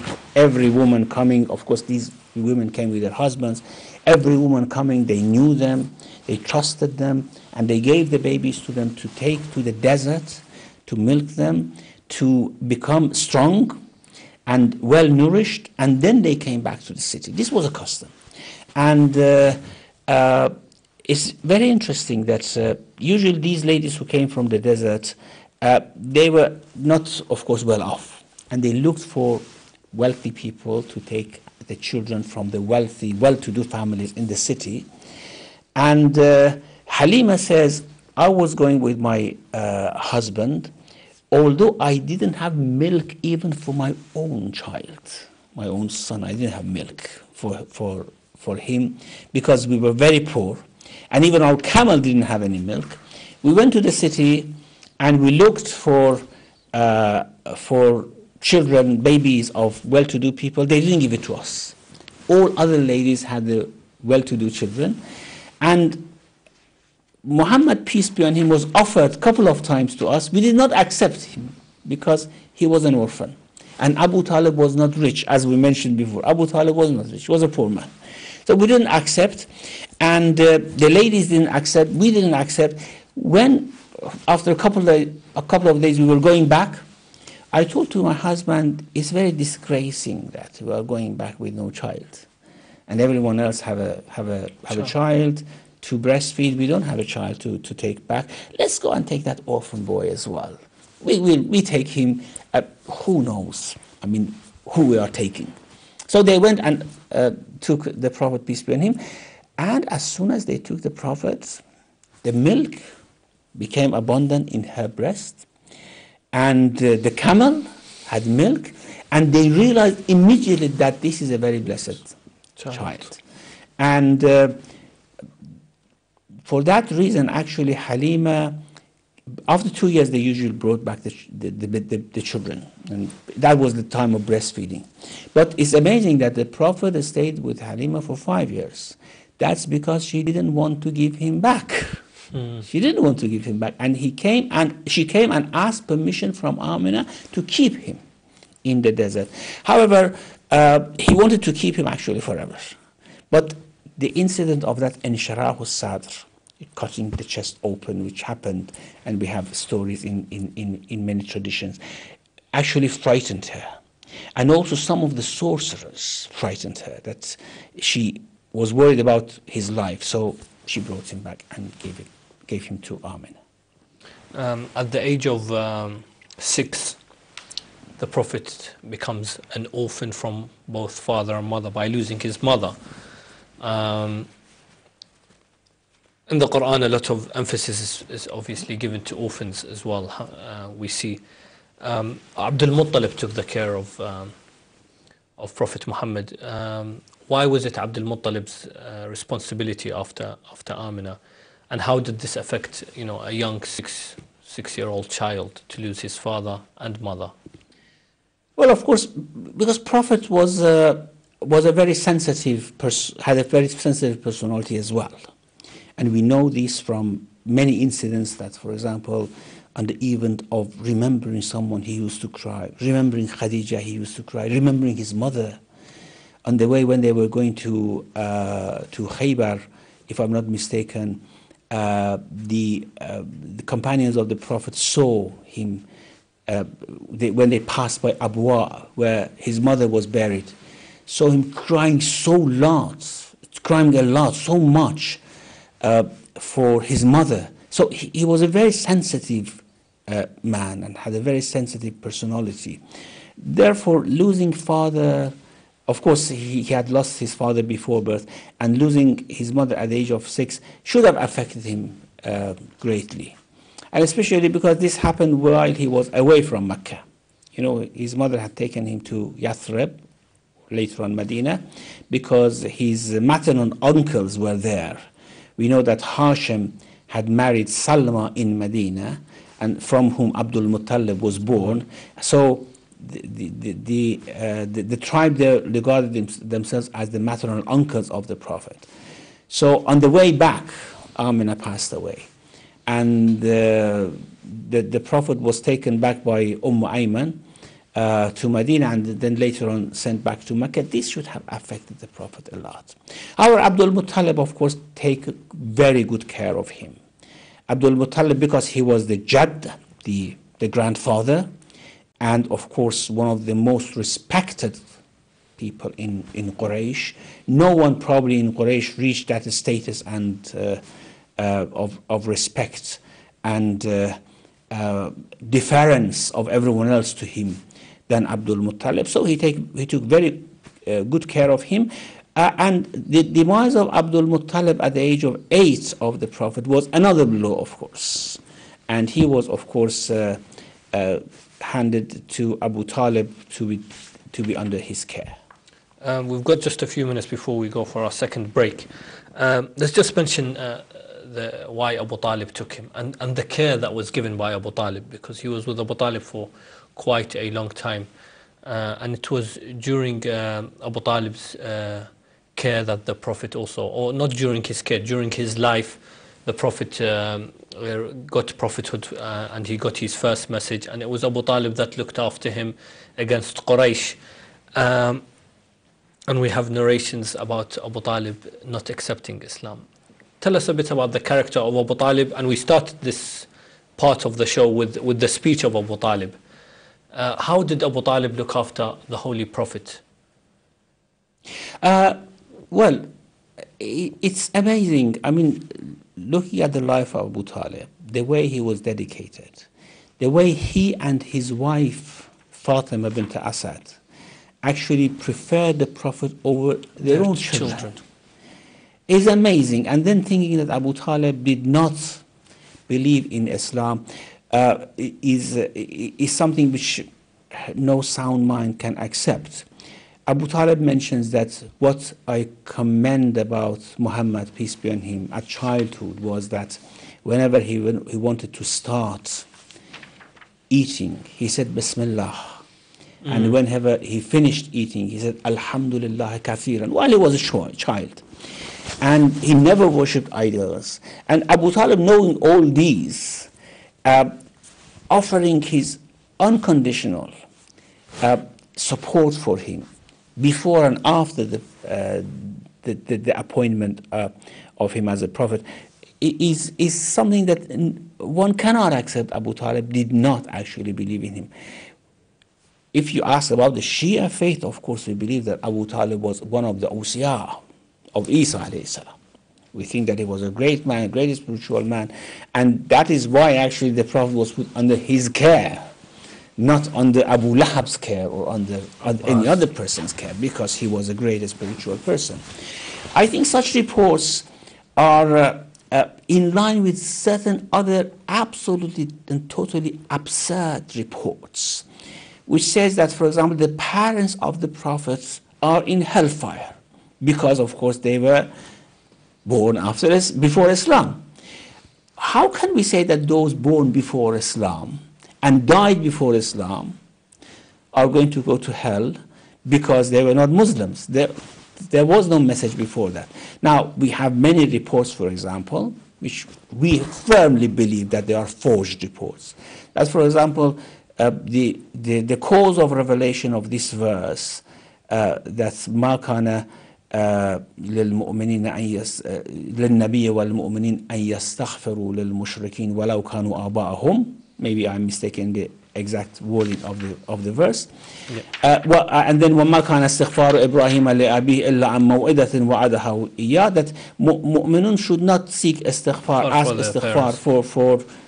[SPEAKER 2] woman coming. Of course, these women came with their husbands. Every woman coming, they knew them, they trusted them, and they gave the babies to them to take to the desert, to milk them, to become strong and well nourished, and then they came back to the city. This was a custom. And it's very interesting that usually these ladies who came from the desert, they were not, of course, well off, and they looked for wealthy people to take the children from the wealthy, well-to-do families in the city. And Halima says, I was going with my husband, although I didn't have milk even for my own child, my own son. I didn't have milk for him because we were very poor, and even our camel didn't have any milk. We went to the city and we looked for children, babies of well-to-do people. They didn't give it to us. All other ladies had the well-to-do children. And Muhammad, peace be on him, was offered a couple of times to us. We did not accept him because he was an orphan. And Abu Talib was not rich, as we mentioned before. Abu Talib was not rich, he was a poor man. So we didn't accept, and the ladies didn't accept, we didn't accept. When, after a couple of days, we were going back, I told to my husband, it's very disgracing that we are going back with no child, and everyone else have a child to breastfeed. We don't have a child to take back. Let's go and take that orphan boy as well. We take him. Who knows? I mean, who we are taking? So they went and took the Prophet, peace be on him, and as soon as they took the Prophet, the milk became abundant in her breast, and the camel had milk, and they realized immediately that this is a very blessed child. And for that reason, actually, Halima After 2 years, they usually brought back the children, and that was the time of breastfeeding. But it's amazing that the Prophet stayed with Halima for 5 years. That's because she didn't want to give him back. She didn't want to give him back, and she came and asked permission from Amina to keep him in the desert. However, he wanted to keep him actually forever. But the incident of that Insharahu Sadr, cutting the chest open, which happened, and we have stories in many traditions, actually frightened her. And also some of the sorcerers frightened her, that she was worried about his life, so she brought him back and gave him to Amina.
[SPEAKER 1] At the age of 6, the Prophet becomes an orphan from both father and mother by losing his mother. In the Quran, a lot of emphasis is obviously given to orphans as well. We see Abdul Muttalib took the care of Prophet Muhammad. Why was it Abdul Muttalib's responsibility after Amina? And how did this affect, a young six-year-old child to lose his father and mother?
[SPEAKER 2] Well, of course, because Prophet was a very sensitive person, had a very sensitive personality as well. And we know this from many incidents that, for example, on the event of remembering someone, he used to cry. Remembering Khadija, he used to cry. Remembering his mother. On the way when they were going to Khaybar, if I'm not mistaken, the companions of the Prophet saw him when they passed by Abwa, where his mother was buried, saw him crying so loud, crying a lot, so much for his mother. So he was a very sensitive man and had a very sensitive personality. Therefore, losing father, of course, he had lost his father before birth, and losing his mother at the age of 6 should have affected him greatly. And especially because this happened while he was away from Mecca. His mother had taken him to Yathrib, later on Medina, because his maternal uncles were there. We know that Hashim had married Salma in Medina, and from whom Abdul Muttalib was born. So the tribe there regarded themselves as the maternal uncles of the Prophet. So on the way back, Amina passed away. And the Prophet was taken back by Ayman to Medina, and then later on sent back to Mecca. This should have affected the Prophet a lot. However, Abdul Muttalib, of course, take very good care of him. Abdul Muttalib, because he was the Jadd, the grandfather, and of course one of the most respected people in Quraysh. No one probably in Quraysh reached that status and of respect and deference of everyone else to him than Abdul Muttalib. So he took very good care of him. And the demise of Abdul Muttalib at the age of 8 of the Prophet was another blow, of course. And he was, of course, handed to Abu Talib to be under his care.
[SPEAKER 1] We've got just a few minutes before we go for our second break. Let's just mention why Abu Talib took him and the care that was given by Abu Talib, because he was with Abu Talib for quite a long time. And it was during Abu Talib's care that the Prophet also, or not during his care, during his life, the Prophet got prophethood and he got his first message, and it was Abu Talib that looked after him against Quraysh. And we have narrations about Abu Talib not accepting Islam. Tell us a bit about the character of Abu Talib, and we started this part of the show with the speech of Abu Talib. How did Abu Talib look after the Holy Prophet?
[SPEAKER 2] Well, it's amazing. I mean, looking at the life of Abu Talib, the way he was dedicated, the way he and his wife, Fatima bint Asad, actually preferred the Prophet over their own children. Is amazing. And then thinking that Abu Talib did not believe in Islam is something which no sound mind can accept. Abu Talib mentions that what I commend about Muhammad, peace be on him, at childhood was that whenever he wanted to start eating, he said Bismillah. And whenever he finished eating, he said Alhamdulillah kathiran, while he was a child. And he never worshipped idols. And Abu Talib, knowing all these, offering his unconditional support for him before and after the appointment of him as a prophet, is something that one cannot accept. Abu Talib did not actually believe in him. If you ask about the Shia faith, of course we believe that Abu Talib was one of the awsiya of Isa alayhi salam. We think that he was a great man, a great spiritual man, and that is why actually the Prophet was put under his care, not under Abu Lahab's care or under any other person's care, because he was a great spiritual person. I think such reports are in line with certain other absolutely and totally absurd reports, which says that, for example, the parents of the prophets are in hellfire because, of course, they were born before Islam. How can we say that those born before Islam and died before Islam are going to go to hell because they were not Muslims? There was no message before that. Now, we have many reports, for example, which we firmly believe that they are forged reports. That, for example, the cause of revelation of this verse, that's ما كان للمؤمنين للنبي والمؤمنين أن يستغفروا للمشركين ولو كانوا آباءهم. Maybe I'm mistaken the exact wording of the verse. Yeah. And then وما كان استغفار إبراهيم لأبيه إلا عن موعدة وعدها إياه, that mu'minun should not seek istighfar, ask istighfar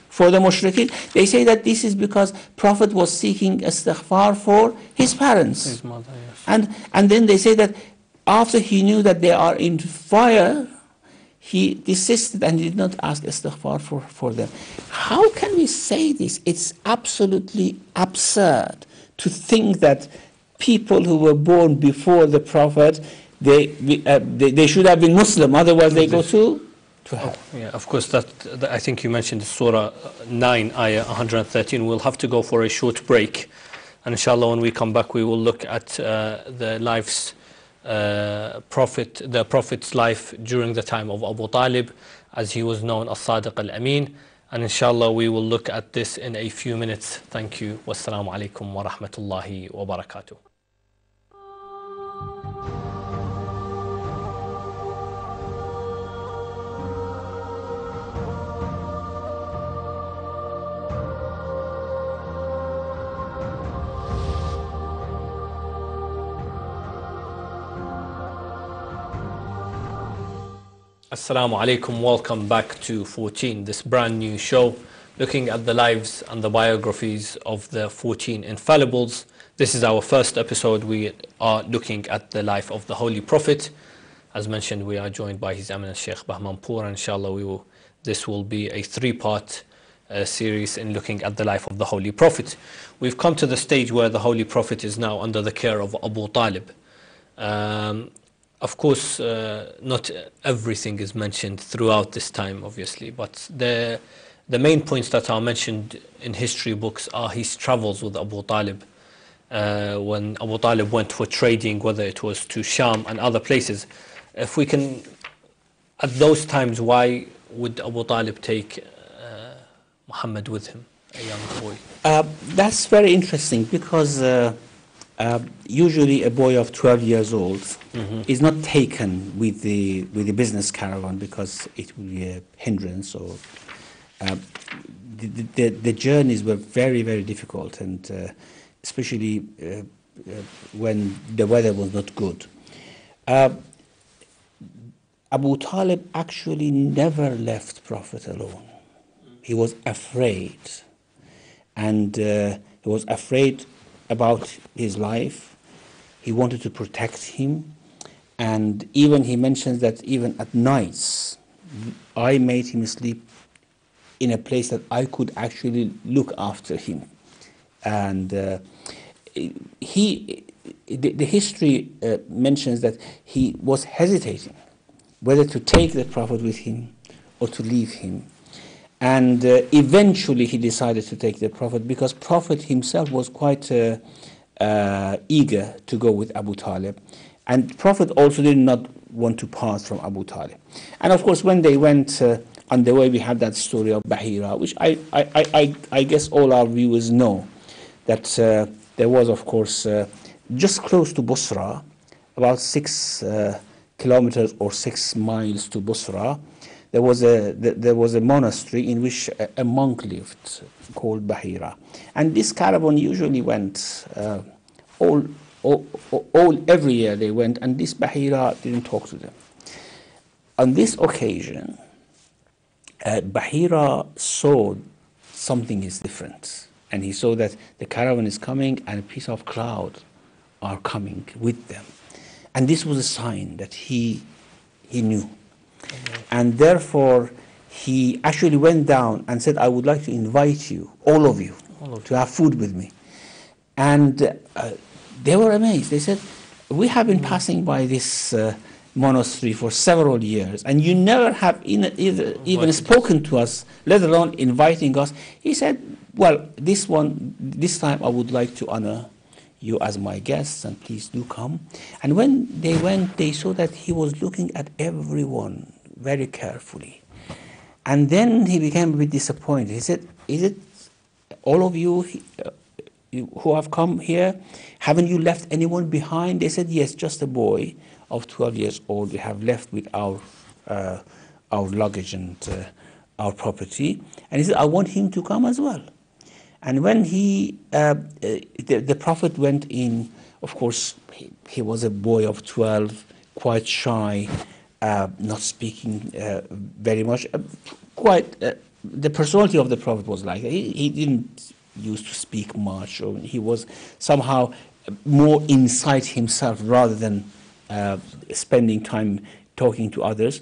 [SPEAKER 2] for the mushrikeen. They say that this is because Prophet was seeking istighfar for his parents.
[SPEAKER 1] His mother, yes.
[SPEAKER 2] And then they say that after he knew that they are in fire, he desisted and did not ask istighfar for them. How can we say this? It's absolutely absurd to think that people who were born before the Prophet, they should have been Muslim, otherwise they go to hell.
[SPEAKER 1] Yeah, of course, that I think you mentioned Surah 9, Ayah 113. We'll have to go for a short break. And inshallah, when we come back, we will look at the Prophet's life during the time of Abu Talib, as he was known as Sadiq al-Amin. And inshallah, we will look at this in a few minutes. Thank you. Wassalamu alaikum wa rahmatullahi wa barakatuh. Assalamu alaikum, welcome back to 14, this brand new show looking at the lives and the biographies of the 14 infallibles. This is our first episode. We are looking at the life of the Holy Prophet. As mentioned, we are joined by His Eminence Sheikh Bahmanpour, and inshallah this will be a three-part series in looking at the life of the Holy Prophet. We've come to the stage where the Holy Prophet is now under the care of Abu Talib. Of course, not everything is mentioned throughout this time, obviously, but the main points that are mentioned in history books are his travels with Abu Talib. When Abu Talib went for trading, whether it was to Sham and other places. If we can, at those times, why would Abu Talib take Muhammad with him, a young boy?
[SPEAKER 2] That's very interesting, because usually a boy of 12 years old is not taken with the business caravan, because it will be a hindrance, or the journeys were very, very difficult, and especially when the weather was not good. Abu Talib actually never left Prophet alone. He was afraid, and he was afraid about his life. He wanted to protect him, and even he mentions that even at nights I made him sleep in a place that I could actually look after him. And the history mentions that he was hesitating whether to take the Prophet with him or to leave him. And eventually he decided to take the Prophet, because Prophet himself was quite eager to go with Abu Talib. And Prophet also did not want to pass from Abu Talib. And of course, when they went on the way, we have that story of Bahira, which I guess all our viewers know, that there was, of course, just close to Busra, about 6 kilometers or 6 miles to Busra, there was a monastery in which a monk lived called Bahira. And this caravan usually went every year they went, and this Bahira didn't talk to them. On this occasion, Bahira saw something is different, and he saw that the caravan is coming and a piece of cloud are coming with them. And this was a sign that he knew. And therefore, he actually went down and said, I would like to invite you, all of you, to have food with me. And they were amazed. They said, we have been passing by this monastery for several years, and you never have even spoken to us, let alone inviting us. He said, well, this time I would like to honor you as my guests, and please do come. And when they went, they saw that he was looking at everyone very carefully. And then he became a bit disappointed. He said, is it all of you who have come here? Haven't you left anyone behind? They said, yes, just a boy of 12 years old we have left with our luggage and our property. And he said, I want him to come as well. And when the Prophet went in, of course, he was a boy of 12, quite shy, not speaking very much. The personality of the Prophet was like that. He didn't used to speak much, or he was somehow more inside himself rather than spending time talking to others.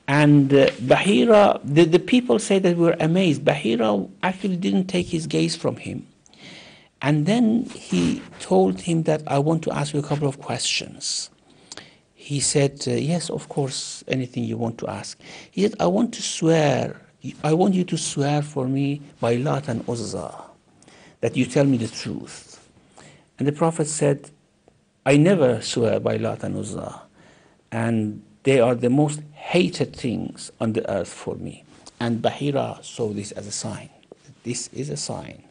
[SPEAKER 2] And Bahira, the people say that we were amazed. Bahira actually didn't take his gaze from him. And then he told him that, I want to ask you a couple of questions. He said, yes, of course, anything you want to ask. He said, I want you to swear for me by Lat and Uzza that you tell me the truth. And the Prophet said, I never swear by Lat and Uzza, and they are the most hated things on the earth for me. And Bahira saw this as a sign. This is a sign.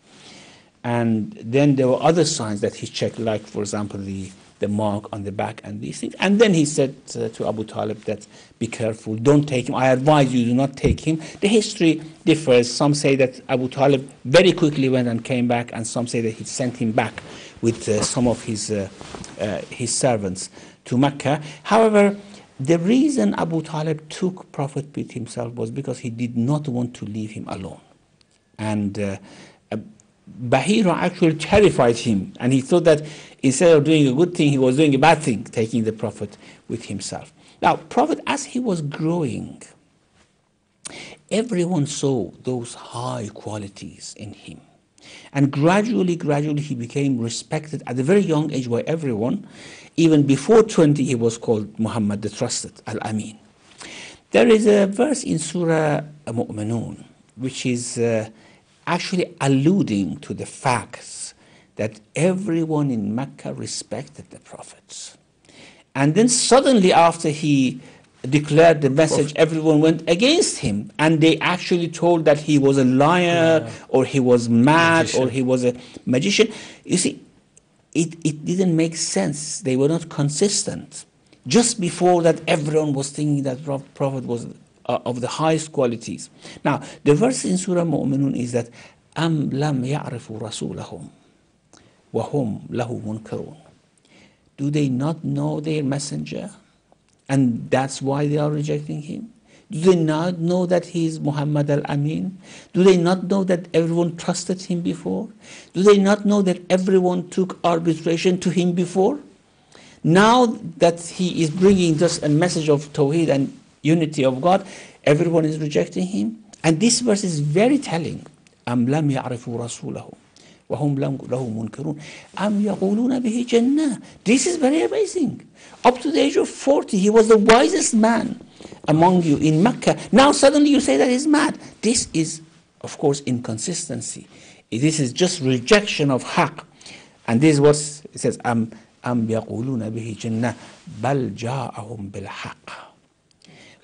[SPEAKER 2] And then there were other signs that he checked, like, for example, the mark on the back and these things. And then he said to Abu Talib that, be careful, don't take him. I advise you, do not take him. The history differs. Some say that Abu Talib very quickly went and came back, and some say that he sent him back with some of his servants to Mecca. However, the reason Abu Talib took Prophet with himself was because he did not want to leave him alone. And Bahira actually terrified him, and he thought that instead of doing a good thing, he was doing a bad thing, taking the Prophet with himself. Now, Prophet, as he was growing, everyone saw those high qualities in him. And gradually, he became respected at a very young age by everyone. Even before 20, he was called Muhammad, the Trusted, Al-Amin. There is a verse in Surah Mu'minun, which is actually alluding to the facts that everyone in Mecca respected the Prophet. And then suddenly, after he declared the message, everyone went against him, and they actually told that he was a liar, or he was mad, or he was a magician. You see, it didn't make sense. They were not consistent. Just before that, everyone was thinking that Prophet was of the highest qualities. Now, the verse in Surah Mu'minun is that أَمْ لَمْ يَعْرِفُوا رَسُولَهُمْ وَهُمْ لَهُ مُنْكَرُونَ. Do they not know their messenger, and that's why they are rejecting him? Do they not know that he is Muhammad al-Amin? Do they not know that everyone trusted him before? Do they not know that everyone took arbitration to him before? Now that he is bringing just a message of Tawheed and unity of God, everyone is rejecting him. And this verse is very telling. أَمْ لَمْ يَعْرِفُوا رَسُولَهُمْ وَهُمْ لَهُ مُنْكَرُونَ أَمْ يَقُولُونَ بِهِ جَنَّةً. This is very amazing. Up to the age of 40, he was the wisest man among you in Mecca. Now suddenly you say that he's mad. This is of course, inconsistency. This is just rejection of haqq. And this is what it says, أَمْ يَقُولُونَ بِهِ جِنَّةٌ بَلْ جَاءَهُمْ بِالْحَقِّ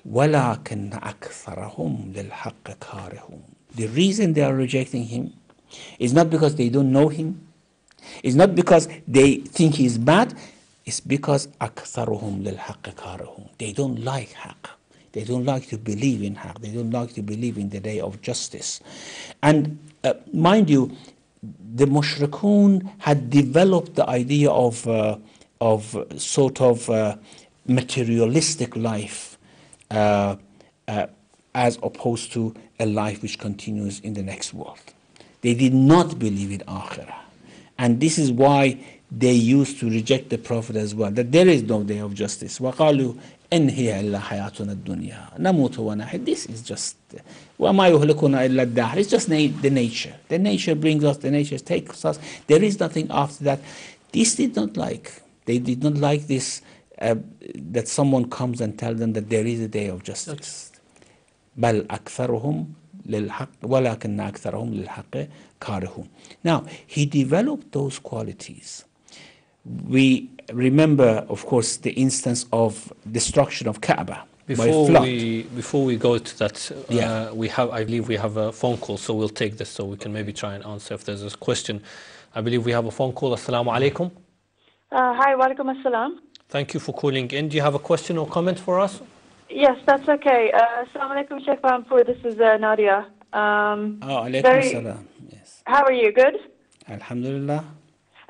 [SPEAKER 2] وَلَكِنَّ أَكْثَرَهُمْ لِلْحَقِّ كَارِهُونَ. The reason they are rejecting him is not because they don't know him, it's not because they think he's bad, it's because أَكْثَرُهُمْ لِلْحَقِّ كَارِهُونَ. They don't like haqq. They don't like to believe in haqq. They don't like to believe in the day of justice. And mind you, the mushrikun had developed the idea of sort of materialistic life as opposed to a life which continues in the next world. They did not believe in akhirah. And this is why they used to reject the Prophet as well, that there is no day of justice. وَقَالُوا إِنْ هِيَ إِلَّا حَيَاتُنَا الدُّنْيَا نَمُوتُ وَنَحْيَا. This is just وَمَا يُهْلِكُنَا إِلَّا الدَّهْرُ. It's just the nature. The nature brings us, the nature takes us. There is nothing after that. This did not like. They did not like this, that someone comes and tells them that there is a day of justice. بَلْ أَكْثَرُهُمْ لِلْحَقِّ وَلَكِنَّ أَكْثَرَهُمْ لِلْحَقِّ كَارِهُونَ. Now, he developed those qualities. We remember, of course, the instance of destruction of Kaaba by flood.
[SPEAKER 1] Before we go to that,
[SPEAKER 2] Yeah.
[SPEAKER 1] I believe we have a phone call, so we'll take this so we can maybe try and answer if there's a question. I believe we have a phone call. Assalamu alaikum.
[SPEAKER 3] Hi, walaikum assalam.
[SPEAKER 1] Thank you for calling in. Do you have a question or comment for us?
[SPEAKER 3] Yes, that's okay. Assalamu alaikum, Sheikh Rampur. This is Nadia.
[SPEAKER 2] Alaikum salam. Yes.
[SPEAKER 3] How are you? Good?
[SPEAKER 2] Alhamdulillah.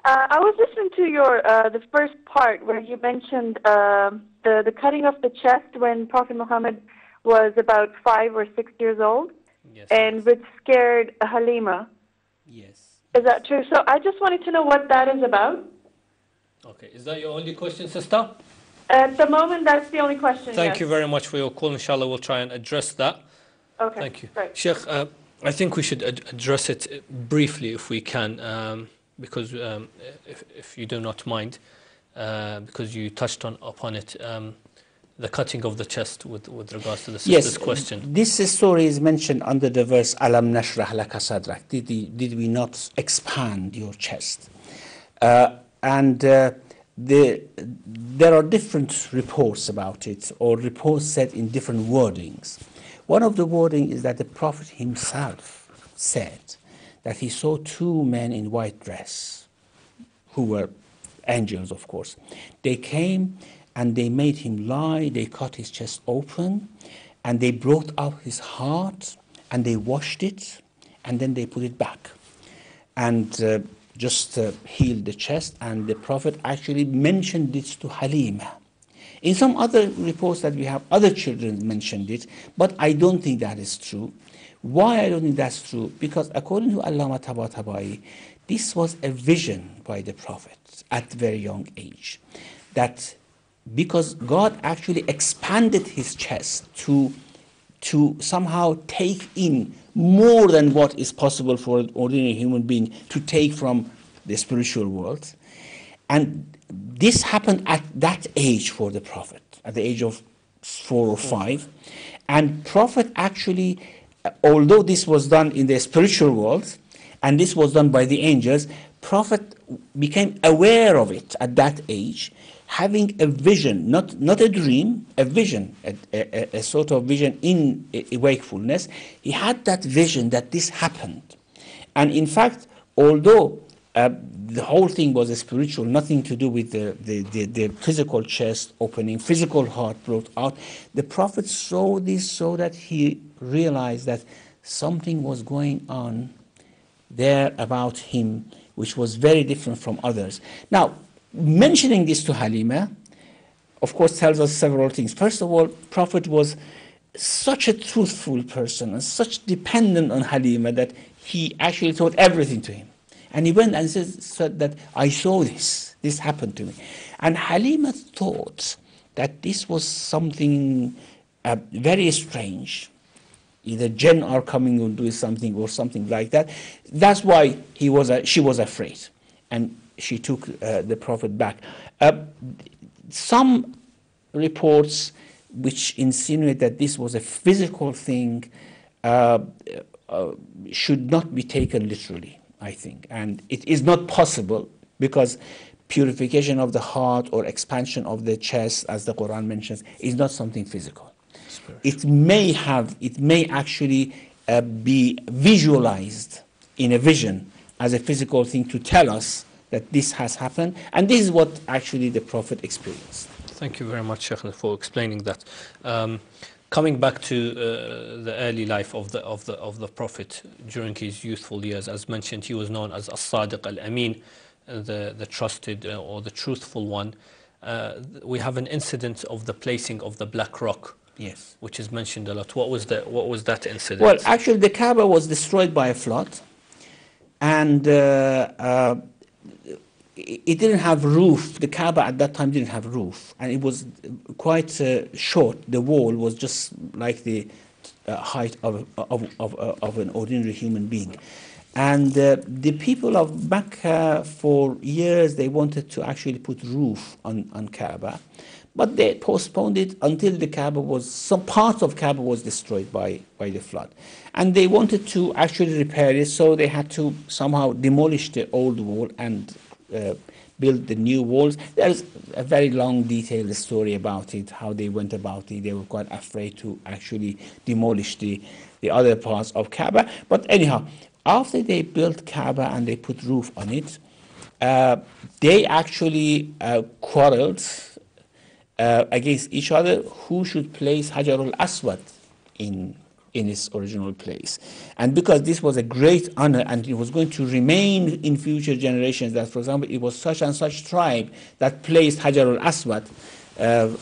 [SPEAKER 3] I was listening to your the first part where you mentioned the cutting of the chest when Prophet Muhammad was about 5 or 6 years old,
[SPEAKER 1] Yes.
[SPEAKER 3] and which scared Halima.
[SPEAKER 2] Yes.
[SPEAKER 3] Is that true? So I just wanted to know what that is about.
[SPEAKER 1] Okay. Is that your only question, sister?
[SPEAKER 3] At the moment, that's the only question.
[SPEAKER 1] Thank
[SPEAKER 3] yes.
[SPEAKER 1] you very much for your call. Inshallah, we'll try and address that.
[SPEAKER 3] Okay.
[SPEAKER 1] Thank you.
[SPEAKER 3] Great.
[SPEAKER 1] Sheikh, I think we should address it briefly if we can, because if you do not mind, because you touched upon it, the cutting of the chest with regards to the sister's question.
[SPEAKER 2] This story is mentioned under the verse Alam nashrah laka sadrak. Did we not expand your chest? There are different reports about it, or reports said in different wordings. One of the wording is that the Prophet himself said that he saw 2 men in white dress, who were angels, of course. They came and they made him lie, they cut his chest open, and they brought out his heart, and they washed it, and then they put it back, and just healed the chest. And the Prophet actually mentioned this to Halima. In some other reports that we have, other children mentioned it, but I don't think that is true. Why I don't think that's true? Because according to Allama Tabatabai, this was a vision by the Prophet at a very young age, that because God actually expanded his chest to somehow take in more than what is possible for an ordinary human being to take from the spiritual world. And this happened at that age for the Prophet, at the age of 4 or 5. And Prophet actually, although this was done in the spiritual world, and this was done by the angels, Prophet became aware of it at that age, having a vision, not a dream, a vision, a sort of vision in wakefulness. He had that vision that this happened. And in fact, although the whole thing was a spiritual, nothing to do with the physical chest opening, physical heart brought out, the Prophet saw this so that he realized that something was going on there about him, which was very different from others. Now, mentioning this to Halima, of course, tells us several things. First of all, Prophet was such a truthful person and such dependent on Halima that he actually told everything to him. And he went and said that I saw this happened to me. And Halima thought that this was something very strange. Either jinn are coming and doing something or something like that. That's why she was afraid. And she took the Prophet back. Some reports which insinuate that this was a physical thing should not be taken literally, I think. And it is not possible because purification of the heart or expansion of the chest, as the Quran mentions, is not something physical. It may actually be visualized in a vision as a physical thing to tell us that this has happened, and this is what actually the Prophet experienced.
[SPEAKER 1] Thank you very much, Sheikh, for explaining that. Coming back to the early life of the Prophet during his youthful years, as mentioned, he was known as As-Sadiq Al-Amin, the trusted or the truthful one. We have an incident of the placing of the black rock.
[SPEAKER 2] Yes,
[SPEAKER 1] which is mentioned a lot. What was that incident?
[SPEAKER 2] Well, actually, the Kaaba was destroyed by a flood, and it didn't have roof. The Kaaba at that time didn't have roof, and it was quite short. The wall was just like the height of an ordinary human being. And the people of Mecca, for years, they wanted to actually put roof on Kaaba, but they postponed it until the Kaaba some part of Kaaba was destroyed by the flood. And they wanted to actually repair it, so they had to somehow demolish the old wall and build the new walls. There's a very long, detailed story about it, how they went about it. They were quite afraid to actually demolish the other parts of Kaaba. But anyhow, after they built Kaaba and they put roof on it, they actually quarreled against each other who should place Hajar al-Aswad in its original place. And because this was a great honor and it was going to remain in future generations, that, for example, it was such and such tribe that placed Hajar al-Aswad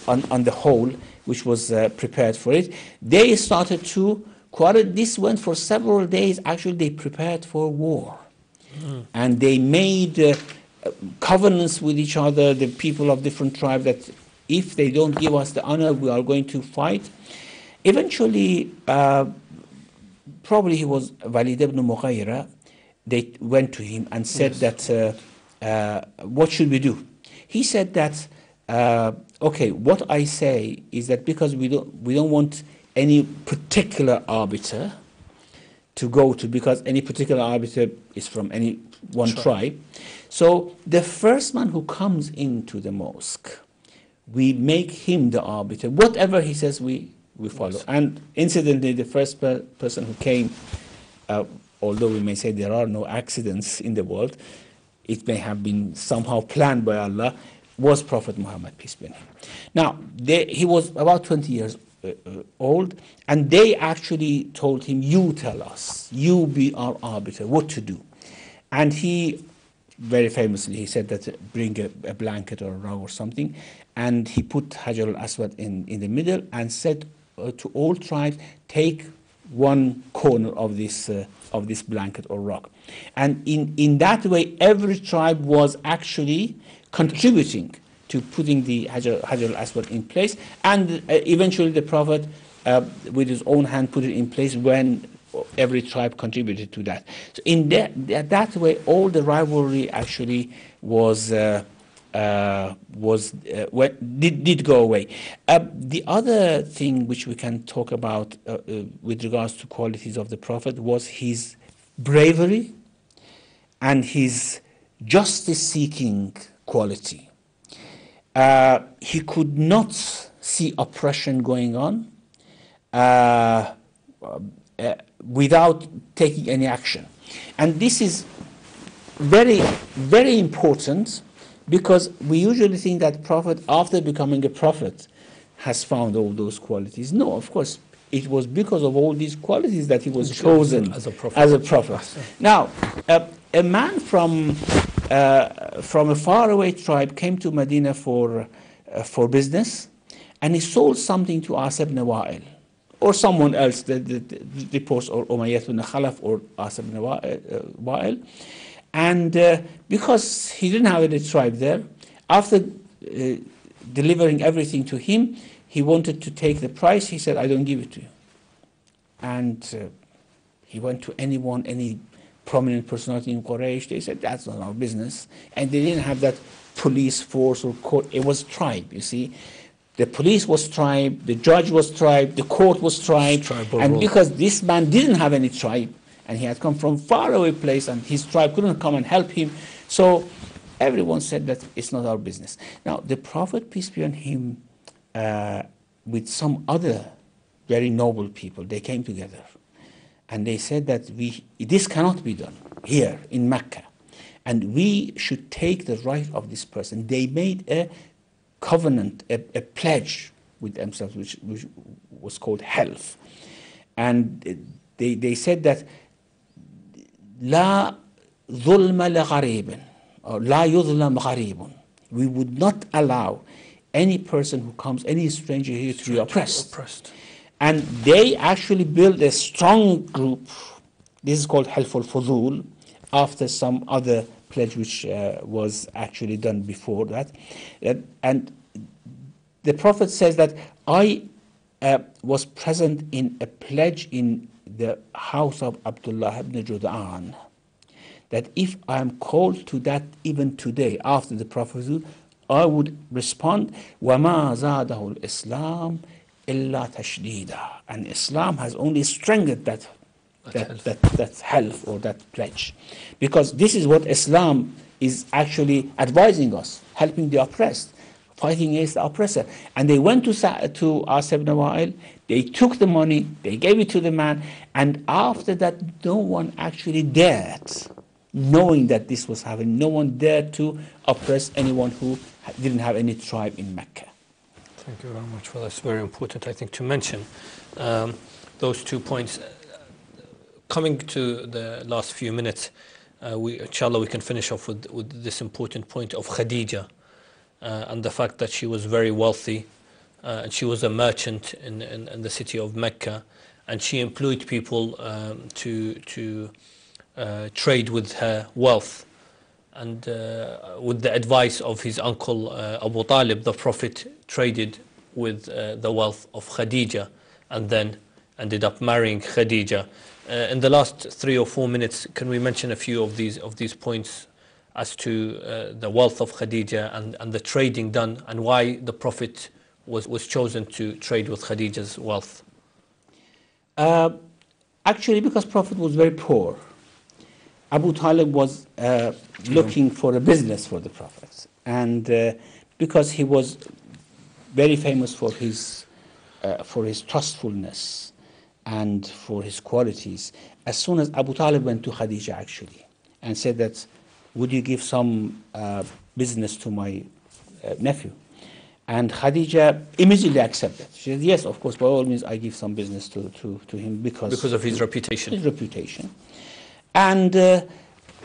[SPEAKER 2] on the hole, which was prepared for it, they started to quarrel. This went for several days. Actually, they prepared for war. And they made covenants with each other, the people of different tribes, that if they don't give us the honor, we are going to fight. Eventually, probably he was Walid ibn Mughayra, they went to him and said that, what should we do? He said that, okay, what I say is that because we don't want any particular arbiter to go to, because any particular arbiter is from any one tribe. So the first man who comes into the mosque, we make him the arbiter. Whatever he says, we follow. Yes. And incidentally, the first person who came, although we may say there are no accidents in the world, it may have been somehow planned by Allah, was Prophet Muhammad, peace be upon him. Now, he was about 20 years old, and they actually told him, you tell us, you be our arbiter, what to do. And he, very famously, he said that bring a blanket or a rug or something, and he put Hajar al-Aswad in the middle and said to all tribes, take one corner of this blanket or rug. And in that way, every tribe was actually contributing to putting the Hajar al-Aswad in place, and eventually the Prophet, with his own hand, put it in place when every tribe contributed to that. So in that way, all the rivalry actually did go away. The other thing which we can talk about with regards to qualities of the Prophet was his bravery and his justice-seeking quality. He could not see oppression going on without taking any action. And this is very, very important, because we usually think that Prophet, after becoming a Prophet, has found all those qualities. No, of course, it was because of all these qualities that he was chosen as a Prophet. Now, a man from a faraway tribe came to Medina for business, and he sold something to As ibn Wa'il, or someone else, the reports, or Umayyah ibn Khalaf, or As ibn Wa'il. And because he didn't have any tribe there, after delivering everything to him, he wanted to take the price. He said, I don't give it to you. And he went to any prominent personality in Quraysh. They said, that's not our business. And they didn't have that police force or court. It was tribe, you see. The police was tried, the judge was tried, the court was tried, and because this man didn't have any tribe, and he had come from far away place, and his tribe couldn't come and help him, so everyone said that it's not our business. Now, the Prophet, peace be on him, with some other very noble people, they came together, and they said that this cannot be done here in Mecca, and we should take the right of this person. They made a covenant, a pledge with themselves, which was called health. And they said that لا ظلم لغريب, or لا يظلم غريب. We would not allow any person who comes, any stranger here, to be oppressed. And they actually built a strong group. This is called Half al-Fudul, after some other pledge which was actually done before that. And the Prophet says that I was present in a pledge in the house of Abdullah ibn Jud'an, that if I am called to that even today, after the Prophet, I would respond, وَمَا زَادَهُ الْإِسْلَامِ إِلَّا تَشْدِيدًا. And Islam has only strengthened that health or that pledge. Because this is what Islam is actually advising us, helping the oppressed, fighting against the oppressor. And they went to As ibn Wa'il, they took the money, they gave it to the man, and after that no one actually dared, knowing that this was happening, no one dared to oppress anyone who didn't have any tribe in Mecca.
[SPEAKER 1] Thank you very much. Well, that's very important, I think, to mention those 2 points. Coming to the last few minutes, inshallah, we can finish off with this important point of Khadija and the fact that she was very wealthy and she was a merchant in the city of Mecca, and she employed people to trade with her wealth. And with the advice of his uncle Abu Talib, the Prophet traded with the wealth of Khadija and then ended up marrying Khadija. In the last 3 or 4 minutes, can we mention a few of these points as to the wealth of Khadija and the trading done, and why the Prophet was chosen to trade with Khadija's wealth?
[SPEAKER 2] Actually, because Prophet was very poor, Abu Talib was looking for a business for the Prophet, and because he was very famous for his trustfulness and for his qualities, as soon as Abu Talib went to Khadija actually and said that, would you give some business to my nephew? And Khadija immediately accepted. She said, yes, of course, by all means, I give some business to him because
[SPEAKER 1] of his reputation.
[SPEAKER 2] His reputation. And the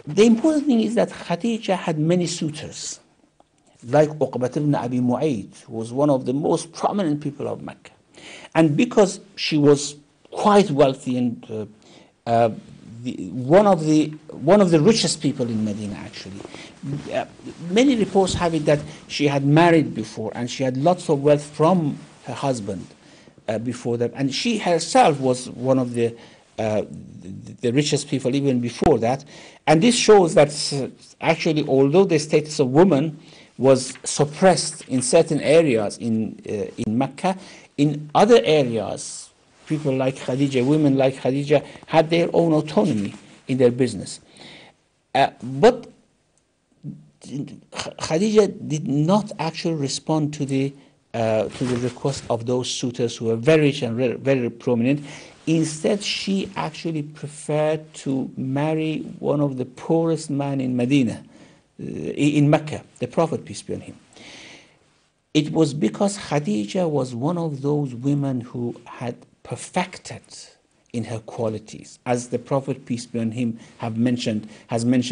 [SPEAKER 2] important thing is that Khadija had many suitors, like Uqbat ibn Abi Mu'ayt, who was one of the most prominent people of Mecca. And because she was quite wealthy and one of the richest people in Medina, actually. Many reports have it that she had married before and she had lots of wealth from her husband before that, and she herself was one of the richest people even before that. And this shows that actually, although the status of woman was suppressed in certain areas in Mecca, in other areas, people like Khadija, women like Khadija, had their own autonomy in their business. But Khadija did not actually respond to the request of those suitors who were very rich and very prominent. Instead, she actually preferred to marry one of the poorest men in Medina, in Mecca, the Prophet, peace be on him. It was because Khadija was one of those women who had perfected in her qualities, as the Prophet, peace be on him, has mentioned,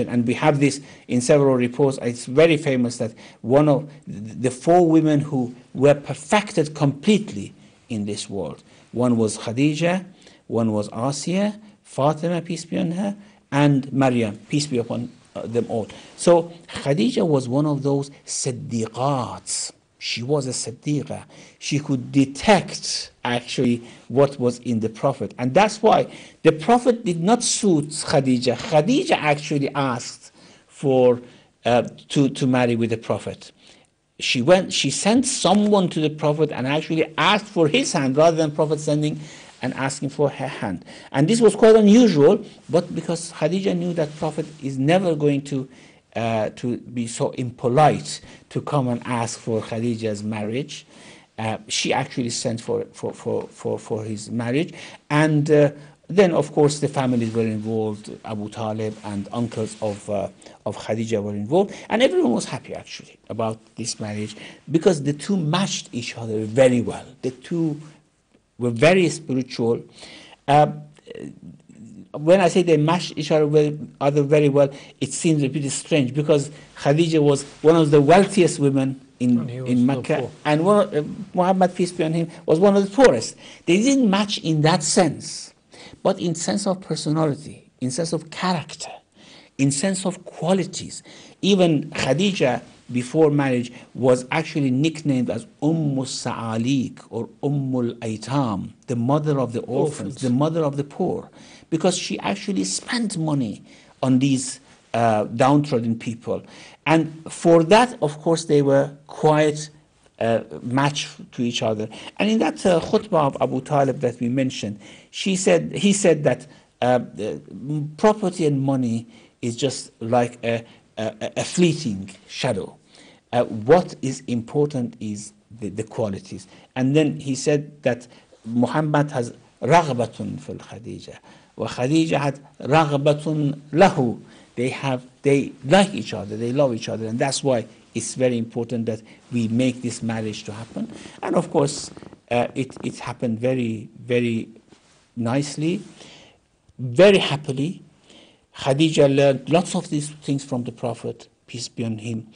[SPEAKER 2] and we have this in several reports. It's very famous that one of the 4 women who were perfected completely in this world, one was Khadija, one was Asiya, Fatima, peace be on her, and Maryam, peace be upon them all. So Khadija was one of those Siddiqats. She was a Siddiqa. She could detect actually what was in the Prophet. And that's why the Prophet did not suit Khadija. Khadija actually asked for to marry with the Prophet. she sent someone to the Prophet and actually asked for his hand rather than Prophet sending and asking for her hand. And this was quite unusual, but because Khadija knew that Prophet is never going to be so impolite to come and ask for Khadija's marriage, she actually sent for his marriage. And then, of course, the families were involved. Abu Talib and uncles of Khadija were involved. And everyone was happy, actually, about this marriage because the two matched each other very well. The two were very spiritual. When I say they matched each other very well, it seems a bit strange because Khadija was one of the wealthiest women in Mecca, and Muhammad, peace be on him, was one of the poorest. They didn't match in that sense, but in sense of personality, in sense of character, in sense of qualities. Even Khadija, before marriage, was actually nicknamed as Sa'alik or Aitam, the mother of the orphans, the mother of the poor, because she actually spent money on these downtrodden people. And for that, of course, they were quite matched to each other. And in that khutbah of Abu Talib that we mentioned, he said that property and money is just like a fleeting shadow. What is important is the qualities. And then he said that Muhammad has رغبة في الخديجة وخديجة had رغبة له. They like each other, they love each other, and that's why it's very important that we make this marriage to happen. And of course, it happened very, very nicely, very happily. Khadija learned lots of these things from the Prophet, peace be on him.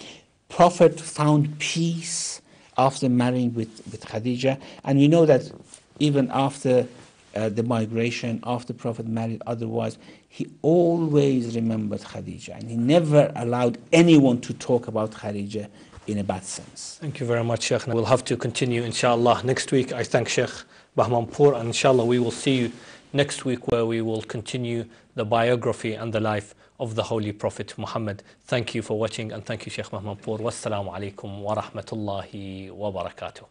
[SPEAKER 2] Prophet found peace after marrying with Khadija, and we know that even after the migration, after Prophet married otherwise, he always remembered Khadija, and he never allowed anyone to talk about Khadija in a bad sense.
[SPEAKER 1] Thank you very much, Sheikh. We'll have to continue, inshallah, next week. I thank Sheikh Bahmanpour, and inshallah we will see you next week where we will continue the biography and the life of the Holy Prophet Muhammad. Thank you for watching, and thank you, Sheikh Bahmanpour. Wassalamu alaikum wa rahmatullahi wa barakatuh.